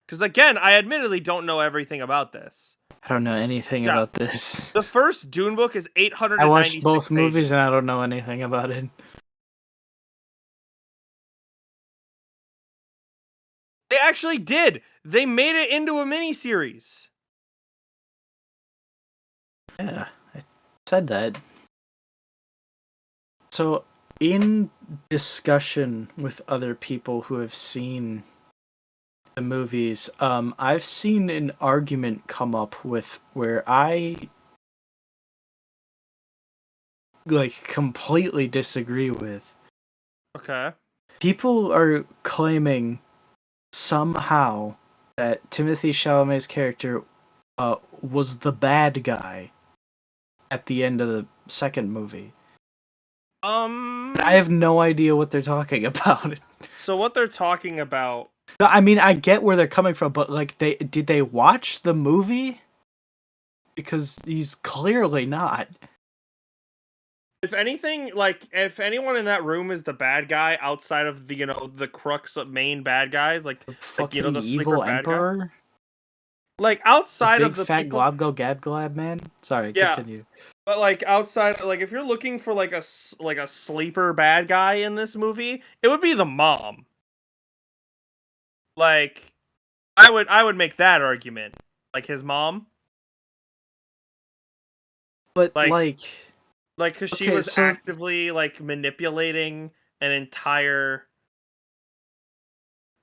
Because again, I admittedly don't know everything about this. I don't know anything Yeah, about this. the first Dune book is I watched 896 both movies pages. and I don't know anything about it. They actually did. They made it into a miniseries. Yeah, I said that. So, in discussion with other people who have seen the movies, I've seen an argument come up with where I like completely disagree with. Okay. People are claiming somehow that Timothy Chalamet's character was the bad guy at the end of the second movie. I have no idea what they're talking about. So what they're talking about? No, I mean I get where they're coming from, but like did they watch the movie? because he's clearly not. If anything, like if anyone in that room is the bad guy outside of the the crux of main bad guys, The like fucking the sleeper evil bad guy, emperor, like the outside of big the fat people, globgo gab glab man. Sorry, yeah. continue. But like outside, like if you're looking for like like a sleeper bad guy in this movie, it would be the mom. Like I would make that argument. Like his mom, But like like, because she okay, was so actively like manipulating an entire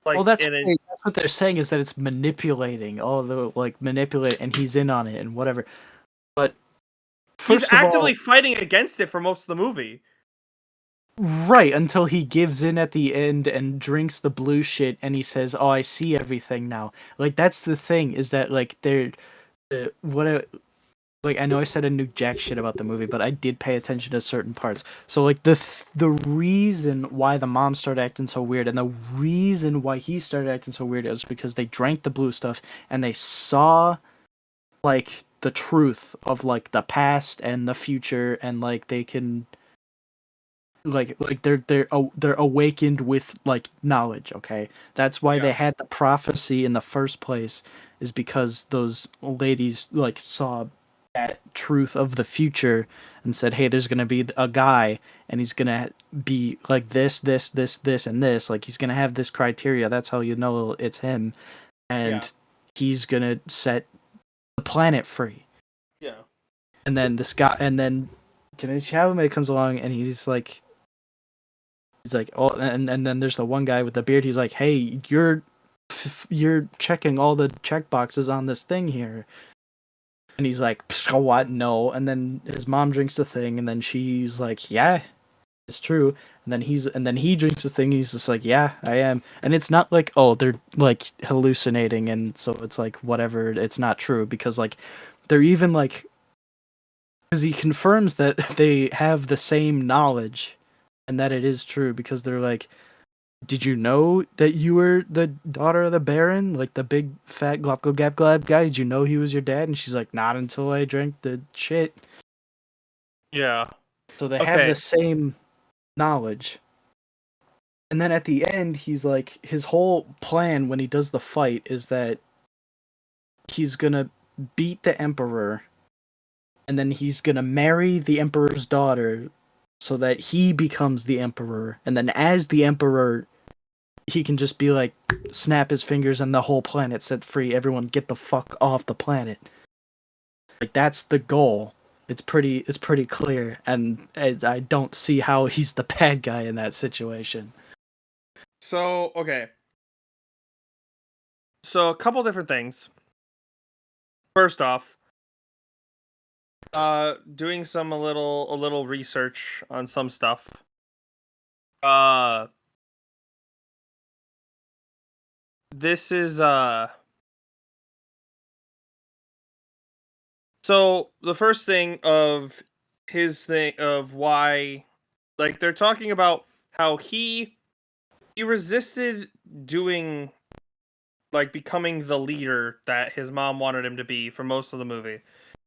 well, like in a that's what they're saying is that it's manipulating. Oh, the like manipulate, and he's in on it and whatever. But he's first of actively all, fighting against it for most of the movie. right until he gives in at the end and drinks the blue shit, and he says, "Oh, I see everything now." Like that's the thing is that like they're what like I know I said I knew jack shit about the movie, but I did pay attention to certain parts. So like the reason why the mom started acting so weird and the reason why he started acting so weird is because they drank the blue stuff and they saw like the truth of like the past and the future, and like they can they're awakened with like knowledge. Okay, that's why Yeah, they had the prophecy in the first place, is because those ladies like saw that truth of the future and said, hey, there's gonna be a guy and he's gonna be like this and this, like he's gonna have this criteria, that's how you know it's him, yeah, and he's gonna set the planet free. yeah, And then this guy, and then Timothée Chalamet comes along and he's like, oh, and then there's the one guy with the beard. He's like, hey, you're checking all the check boxes on this thing here. And he's like, what? No. And then his mom drinks the thing, and then she's like, yeah, it's true. And then he drinks the thing. He's just like, yeah, I am. And it's not like, oh, they're like hallucinating, and so it's like whatever. It's not true because like they're even like, because he confirms that they have the same knowledge and that it is true because they're like, did you know that you were the daughter of the Baron? Like the big fat glopko gap glab guy? Did you know he was your dad? And she's like, not until I drank the shit. yeah. So they have Okay, the same knowledge. And then at the end, he's like, his whole plan when he does the fight is that he's gonna beat the Emperor, and then he's gonna marry the Emperor's daughter so that he becomes the Emperor. And then as the Emperor, he can just be like, snap his fingers and the whole planet set free. Everyone get the fuck off the planet. Like that's the goal. It's pretty clear, and I don't see how he's the bad guy in that situation. so so a couple different things. First off, doing a little research on some stuff. Uh, this is so the first thing of his thing of why, like they're talking about how he resisted doing like becoming the leader that his mom wanted him to be for most of the movie.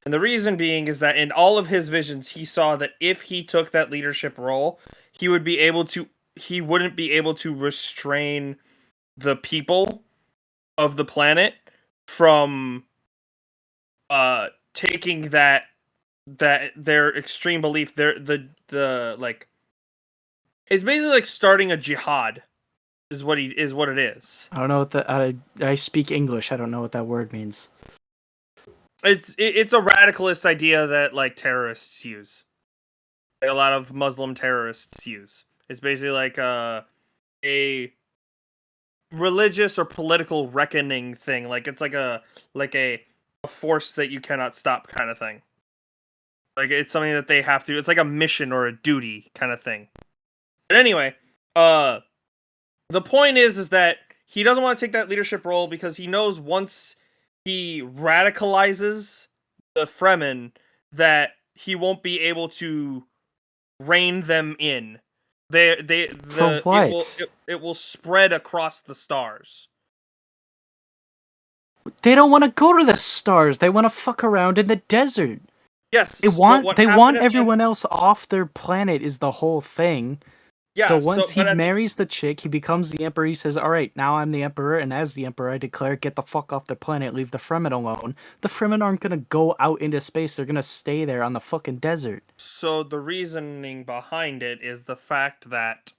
And the reason being is that in all of his visions he saw that if he took that leadership role, he wouldn't be able to restrain the people of the planet from taking that their extreme belief, the like, it's basically like starting a jihad is what it is. I don't know what that. I speak English. I don't know what that word means. It's a radicalist idea that like terrorists use. Like, a lot of Muslim terrorists use. It's basically like a religious or political reckoning thing. Like it's like a force that you cannot stop kind of thing. Like it's something that they have to. It's like a mission or a duty kind of thing. But anyway, uh, the point is that he doesn't want to take that leadership role because he knows once he radicalizes the Fremen that he won't be able to rein them in. For what? It will spread across the stars. They don't want to go to the stars. They want to fuck around in the desert. They Yes, but want what they happened want at the end? everyone else off their planet is the whole thing. So Yeah, once he but at the marries the chick, he becomes the emperor. He says, "All right, now I'm the emperor, and as the emperor, I declare, get the fuck off the planet. Leave the Fremen alone." The Fremen aren't gonna go out into space. They're gonna stay there on the fucking desert. so the reasoning behind it is the fact that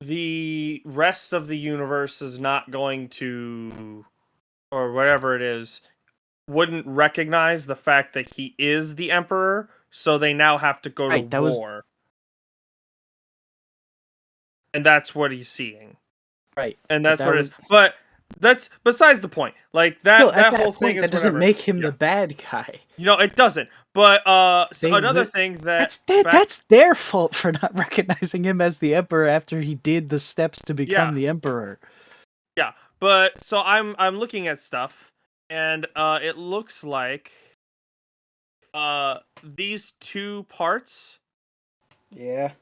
the rest of the universe is not going to, or whatever it is, wouldn't recognize the fact that he is the emperor, so they now have to go to Right? That was war, and that's what he's seeing, right, and but that's that what it is. was But that's besides the point. Like still at that that whole thing point. That is doesn't whatever. make him Yeah, the bad guy. it doesn't. But so They another lit. thing that back, That's their fault for not recognizing him as the emperor after he did the steps to yeah, become the emperor. yeah. But so I'm looking at stuff, and it looks like these two parts Yeah.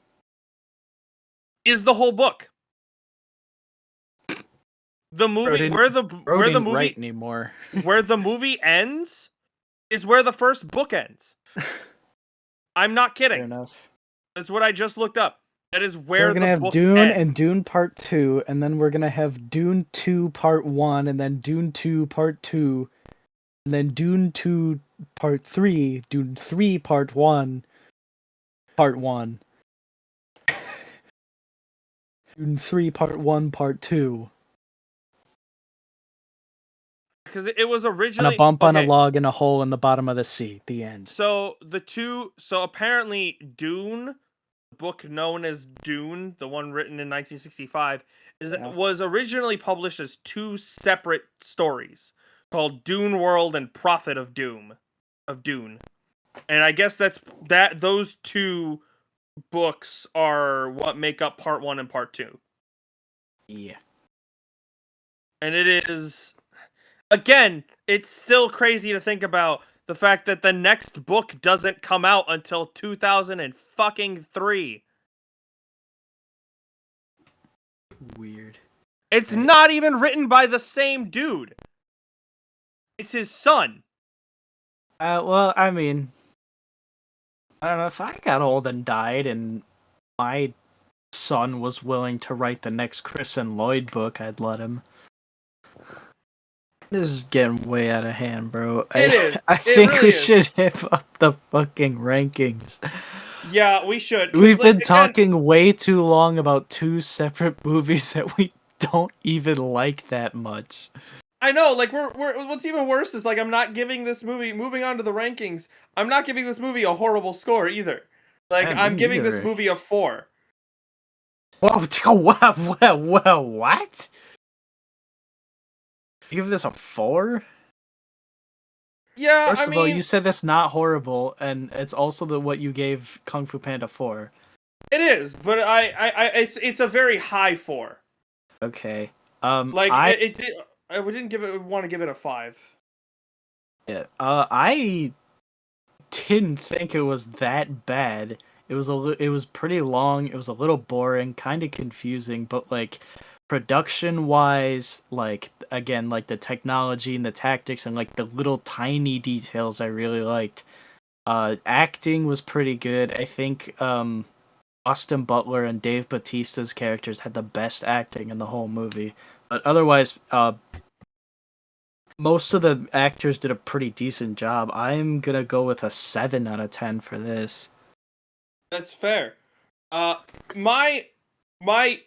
is the whole book. The Bro movie didn't Bro where the didn't write movie anymore. where the movie ends is where the first book ends. I'm not Fair kidding. enough. That's what I just looked up. That is We're where gonna the have book Dune ends. and Dune Part 2, and then we're gonna have Dune 2 Part 1, and then Dune 2 Part 2, and then Dune 2 Part 3, Dune 3 Part 1, Part 1, Dune 3 Part 1, Part 2, Because it was and a originally bump on a okay. log in a hole in the bottom of the sea. The end. So apparently Dune, the book known as Dune, the one written in 1965, Yeah. was originally published as two separate stories called Dune World and Prophet of Dune. And I guess those two books are what make up part 1 and part 2. Yeah. And it is, again, it's still crazy to think about the fact that the next book doesn't come out until 2003. Weird. It's Right. not even written by the same dude. It's his son. Well, I mean, I don't know if I got old and died and my son was willing to write the next Chris and Lloyd book, I'd let him. This is getting way out of hand, bro. It is. I It think we really is. should hit up the fucking rankings. Yeah, we should. Because, We've like, been again, talking way too long about two separate movies that we don't even like that much. I know, like, we're what's even worse is, like, I'm not giving this movie, moving on to the rankings, I'm not giving this movie a horrible score either. Like, Yeah, me I'm giving this neither. movie a 4. Whoa, what? You give this a 4? Yeah, I First of all, you mean, said that's not horrible, and it's also what you gave Kung Fu Panda 4. it is, but it's a very high 4. Okay. Like, I I didn't want to give it a 5. yeah, I didn't think it was that bad. It was pretty long. It was a little boring, kind of confusing, but like production wise, like again, like the technology and the tactics and like the little tiny details I really liked. Acting was pretty good. I think Austin Butler and Dave Bautista's characters had the best acting in the whole movie. But otherwise, most of the actors did a pretty decent job. I'm gonna go with a 7 out of 10 for this. That's fair. Uh, my my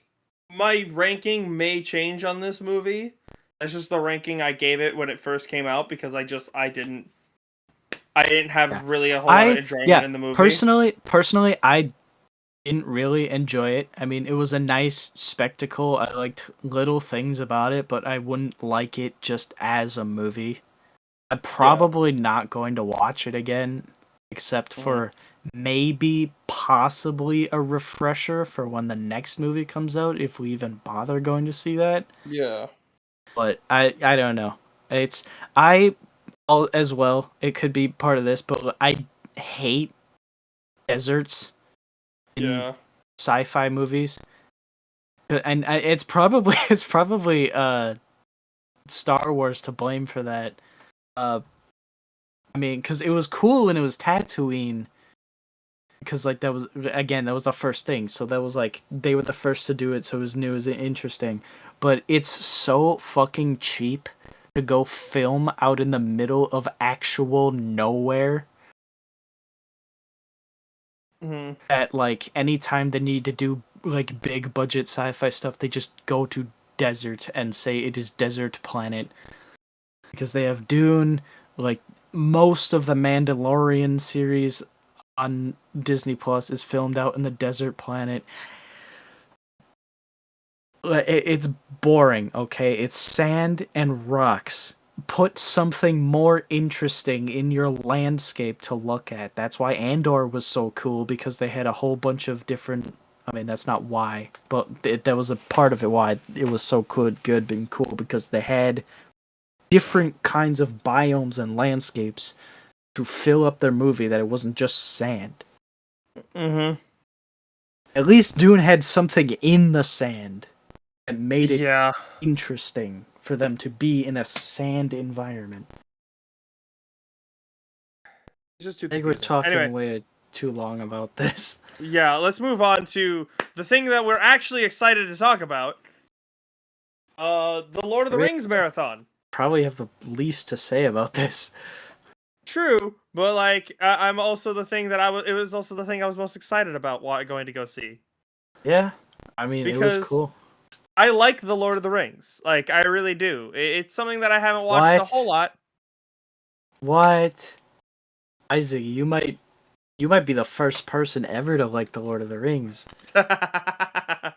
my ranking may change on this movie. That's just the ranking I gave it when it first came out because I didn't Yeah. have really a whole lot of enjoyment Yeah, in the movie. personally I didn't really enjoy it. I mean, it was a nice spectacle. I liked little things about it, but I wouldn't like it just as a movie. I'm Yeah. probably not going to watch it again, except Mhm. for maybe possibly a refresher for when the next movie comes out, if we even bother going to see that. Yeah. But I don't know. It's I as well. It could be part of this, but I hate deserts in Yeah. sci-fi movies, and it's probably Star Wars to blame for that. Uh, I mean, because it was cool when it was Tatooine, because like that was again that was the first thing. So that was like they were the first to do it, so it was new, it was interesting. But it's so fucking cheap to go film out in the middle of actual nowhere. Mhm. At like anytime they need to do like big budget sci-fi stuff, they just go to desert and say it is desert planet because they have Dune, like most of the Mandalorian series on Disney Plus is filmed out in the desert planet. It's boring, okay? It's sand and rocks. Put something more interesting in your landscape to look at. That's why Andor was so cool, because they had a whole bunch of different. I mean, that's not why, but that was a part of it why it was so good and cool, because they had different kinds of biomes and landscapes to fill up their movie, that it wasn't just sand. Mhm. At least Dune had something in the sand that made it Yeah. interesting for them to be in a sand environment. It's just too I think we're confusing. Anyway, talking way too long about this. yeah, let's move on to the thing that we're actually excited to talk about. The Lord of the We Rings marathon. probably have the least to say about this. True, but like I'm also the thing that I was. It was also the thing I was most excited about going to go see, Yeah, I mean, it was because cool. I like the Lord of the Rings. Like I really do. It's something that I haven't watched a whole What? lot. What? Isaac, you might be the first person ever to like the Lord of the Rings. I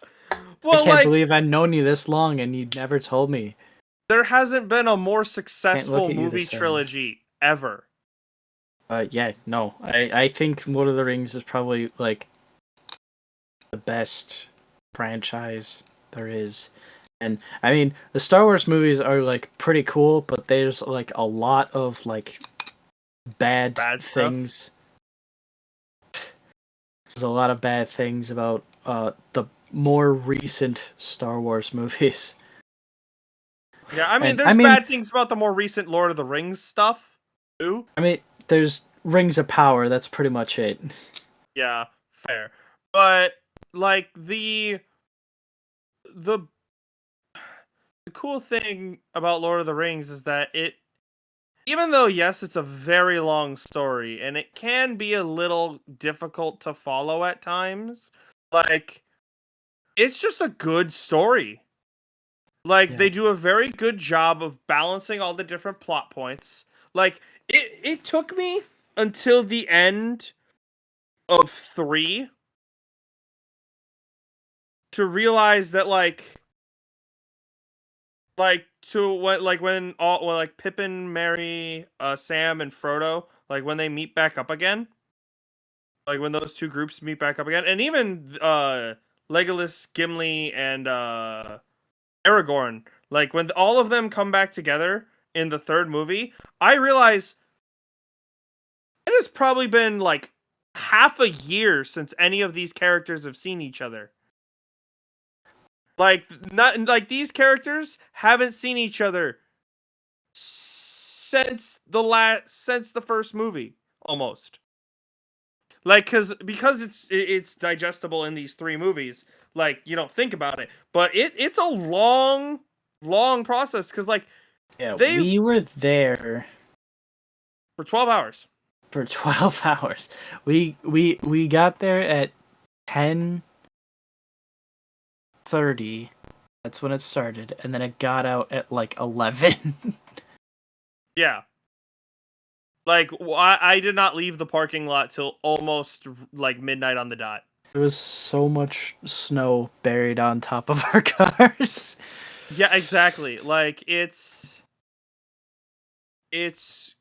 Well, can't like believe I've known you this long and you never told me. there hasn't been a more Can't look successful at you the movie same. trilogy ever. Yeah, no. I think Lord of the Rings is probably like the best franchise there is. And I mean, the Star Wars movies are like pretty cool, but there's like a lot of like bad Bad stuff. things. There's a lot of bad things about the more recent Star Wars movies. Yeah, I mean, And there's bad things about the more recent Lord of the Rings stuff too. I mean, there's Rings of Power. That's pretty much it. Yeah, fair. But like the the cool thing about Lord of the Rings is that it, even though yes, it's a very long story and it can be a little difficult to follow at times, like it's just a good story. Like Yeah. they do a very good job of balancing all the different plot points. Like it took me until the end of 3 to realize that to what like when all when like Pippin, Merry, Sam and Frodo, like when they meet back up again, like when those two groups meet back up again, and even Legolas, Gimli and Aragorn, like when all of them come back together in the third movie, I realize it has probably been like half a year since any of these characters have seen each other. Like not like these characters haven't seen each other since the first movie almost. Like because it's digestible in these 3 movies, like you don't think about it, but it's a long process cuz like Yeah, they we were there for 12 hours. for 12 hours. We got there at 10:30. That's when it started, and then it got out at like 11. Yeah. Like I did not leave the parking lot till almost like midnight on the dot. There was so much snow buried on top of our cars. Yeah, exactly. Like it's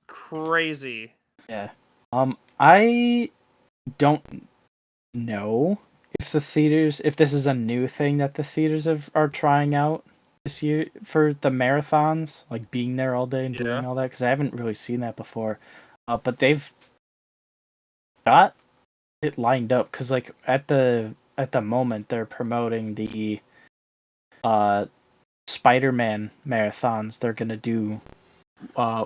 crazy. Yeah. I don't know if this is a new thing that the theaters are trying out this year for the marathons, like being there all day and doing Yeah. all that, because I haven't really seen that before. But they've got it lined up, because like at the moment they're promoting the uh Spider-Man marathons. They're gonna do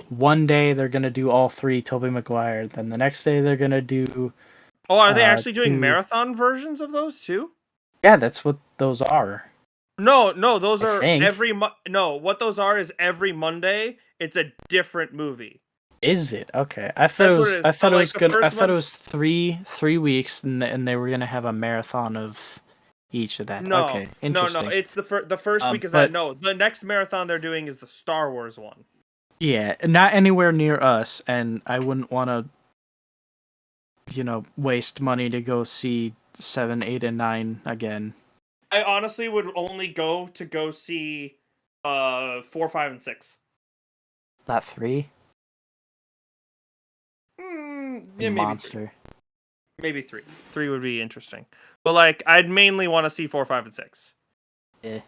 one day they're gonna do all three Tobey Maguire. Then the next day they're gonna do Oh, are they actually doing two. marathon versions of those too? Yeah, that's what those are. No, those I are think. no, what those are is every Monday it's a different movie. Is it okay? I thought it That's what it was. is. I But thought it like was the gonna. I first thought it month, was three weeks, and they were gonna have a marathon of each of that. no, Okay, no, interesting. it's the first week is that. But No, the next marathon they're doing is the Star Wars one. yeah, not anywhere near us, and I wouldn't want to, waste money to go see 7, 8, and 9 again. I honestly would only go see 4, 5, and 6. Not 3. Yeah, maybe 3. Monster. Maybe 3. 3 would be interesting. But like I'd mainly want to see 4, 5, and 6. Yeah,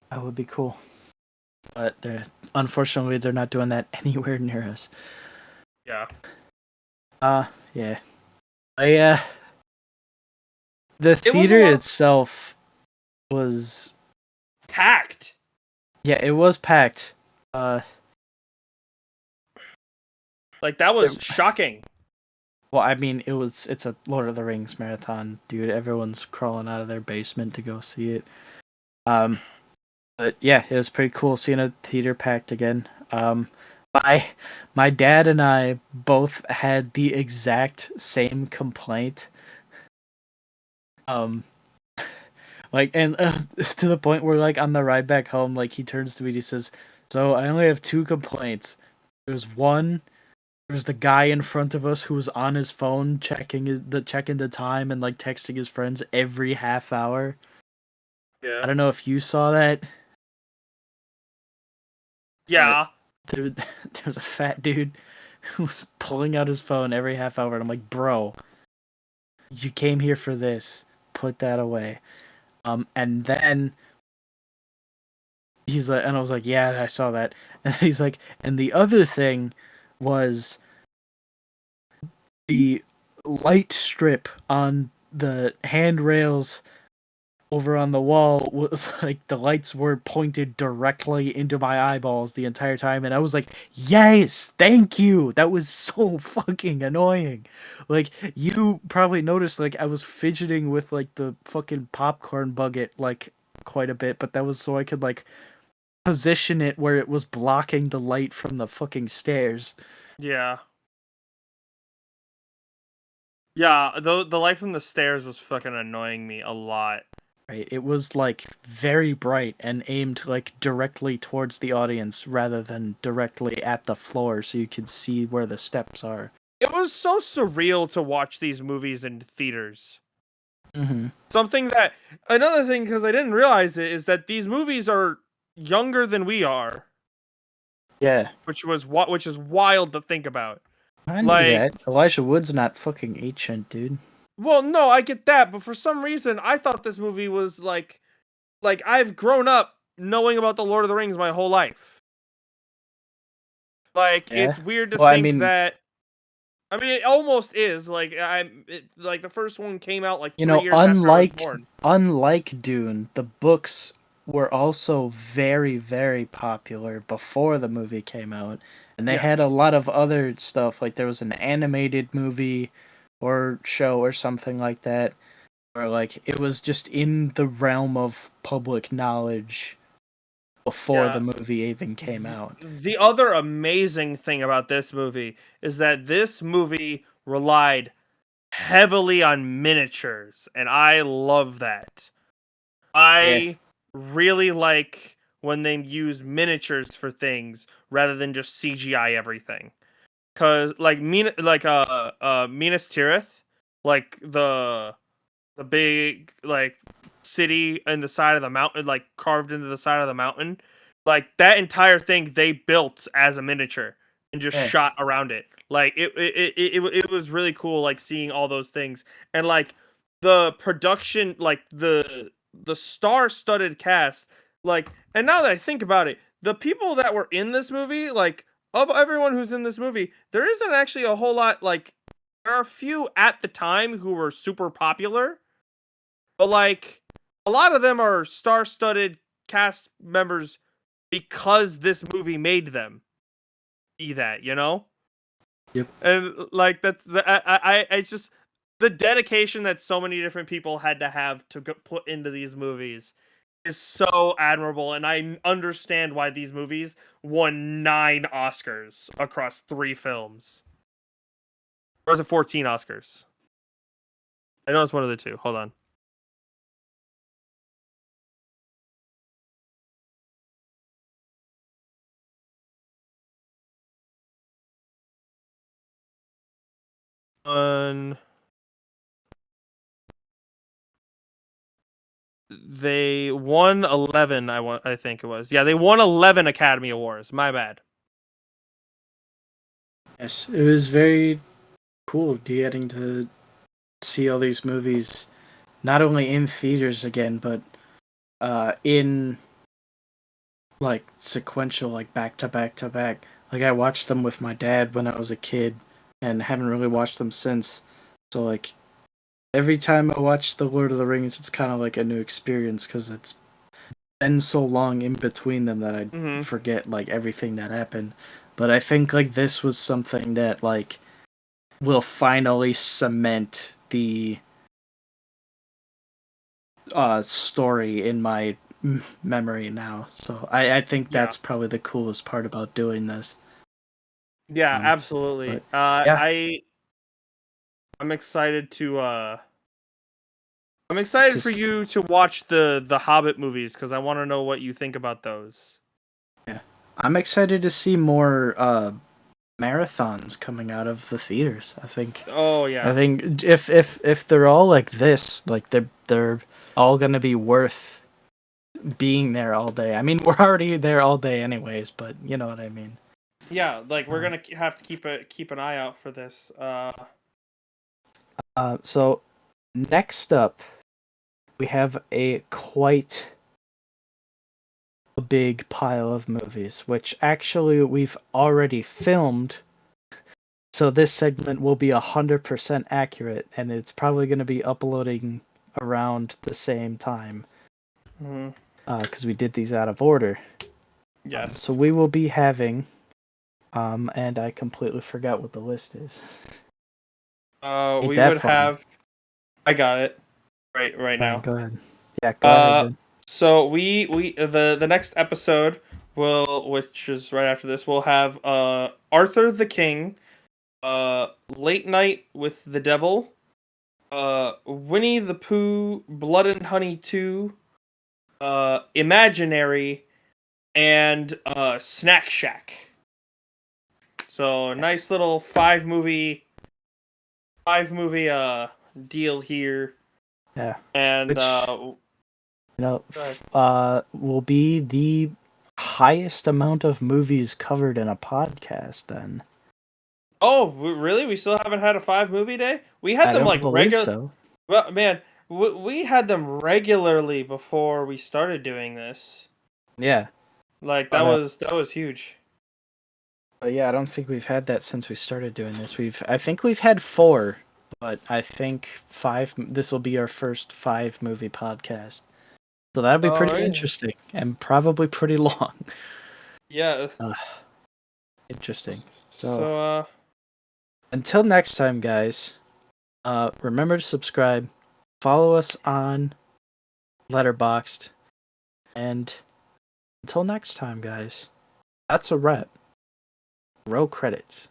that would be cool. But unfortunately, they're not doing that anywhere near us. Yeah. Yeah. I the It was a theater lot of itself was packed. yeah, it was packed. Uh, Like that was it- shocking. well, I mean, it's a Lord of the Rings marathon, dude. Everyone's crawling out of their basement to go see it. Um, but yeah, it was pretty cool seeing a theater packed again. My my dad and I both had the exact same complaint. Um, like, and to the point where, like, on the ride back home, like, he turns to me and he says, "So I only have two complaints. There's one. There's the guy in front of us who was on his phone checking the time and like texting his friends every half hour. I Yeah. don't know if you saw that, but Yeah. there was a fat dude who was pulling out his phone every half hour, and I'm like, bro, you came here for this. Put that away. And then he's like, and I was like, yeah, I saw that. And he's like, and the other thing was the light strip on the handrails over on the wall was like the lights were pointed directly into my eyeballs the entire time, and I was like, yes, thank you, that was so fucking annoying. Like, you probably noticed, like, I was fidgeting with like the fucking popcorn bucket like quite a bit, but that was so I could like position it where it was blocking the light from the fucking stairs. Yeah. Yeah, the light from the stairs was fucking annoying me a lot. Right, it was like very bright and aimed like directly towards the audience rather than directly at the floor so you could see where the steps are. It was so surreal to watch these movies in theaters. Mm-hmm. Something that another thing because I didn't realize it is that these movies are younger than we are, Yeah, which is wild to think about. I knew Like, that. Elijah Wood's not fucking ancient, dude. well, no, I get that, but for some reason I thought this movie was like I've grown up knowing about the Lord of the Rings my whole life. Like Yeah. it's weird to Well, I think mean, that I mean, it almost is. Like the first one came out like you 3 know, years after I was unlike born. unlike Dune, the books were also very, very popular before the movie came out, and they had a Yes. lot of other stuff. Like there was an animated movie or show or something like that, where like it was just in the realm of public knowledge before the Yeah. movie even came out. The other amazing thing about this movie is that this movie relied heavily on miniatures, and I love that. Yeah, I really like when they use miniatures for things rather than just CGI everything. Cause like Minas Tirith, like the big like city in the side of the mountain, like carved into the side of the mountain, like that entire thing they built as a miniature and just yeah, shot around it. Like it was really cool, like seeing all those things and like the production, like the star-studded cast, like. And now that I think about it, the people that were in this movie, like of everyone who's in this movie, there isn't actually a whole lot. Like there are a few at the time who were super popular, but like a lot of them are star-studded cast members because this movie made them be that, you know? Yep. And like it's just the dedication that so many different people had to have to put into these movies is so admirable, and I understand why these movies won 9 Oscars across 3 films. Or was it 14 Oscars? I know it's one of the two. Hold on. On They won 11. I think it was. Yeah, they won 11 Academy Awards. My bad. Yes, it was very cool getting to see all these movies, not only in theaters again, but in like sequential, like back to back to back. Like I watched them with my dad when I was a kid, and haven't really watched them since. So like every time I watch The Lord of the Rings, it's kind of like a new experience because it's been so long in between them that I Mm-hmm. forget like everything that happened. But I think like this was something that like will finally cement the story in my memory now. So I think Yeah. that's probably the coolest part about doing this. Yeah, Um, absolutely. but yeah, I'm excited to I'm excited to for you to watch the Hobbit movies because I want to know what you think about those. yeah, I'm excited to see more marathons coming out of the theaters. Oh I yeah. think if they're all like this, like they're all gonna be worth being there all day. I mean, we're already there all day anyways, but you know what I mean. Yeah, like we're Um, gonna have to keep an eye out for this. so next up, we have a quite a big pile of movies, which actually we've already filmed. So this segment will be 100% accurate, and it's probably going to be uploading around the same time Mhm. because we did these out of order. So Yes. we will be having, and I completely forgot what the list is. Ain't We that would fun? have. I got it right All right, now. go ahead. Yeah, go ahead Uh, then. so we the next episode will, which is right after this, we'll have Arthur the King, Late Night with the Devil, Winnie the Pooh, Blood and Honey 2, Imaginary, and Snack Shack. So Yes. nice little five movie deal here, Yeah. and Which, go ahead. will be the highest amount of movies covered in a podcast then. Oh, really? We still haven't had a 5 movie day? We had I them don't like believe regular. so. Well, man, we had them regularly before we started doing this. Yeah. Like But that was huge. yeah, I don't think we've had that since we started doing this. I think we've had 4, but I think 5 this will be our first 5 movie podcast. So that'll be Oh pretty yeah. interesting and probably pretty long. Yeah. Uh, interesting. So, So until next time guys, remember to subscribe, follow us on Letterboxd, and until next time guys. That's a wrap. Roll credits.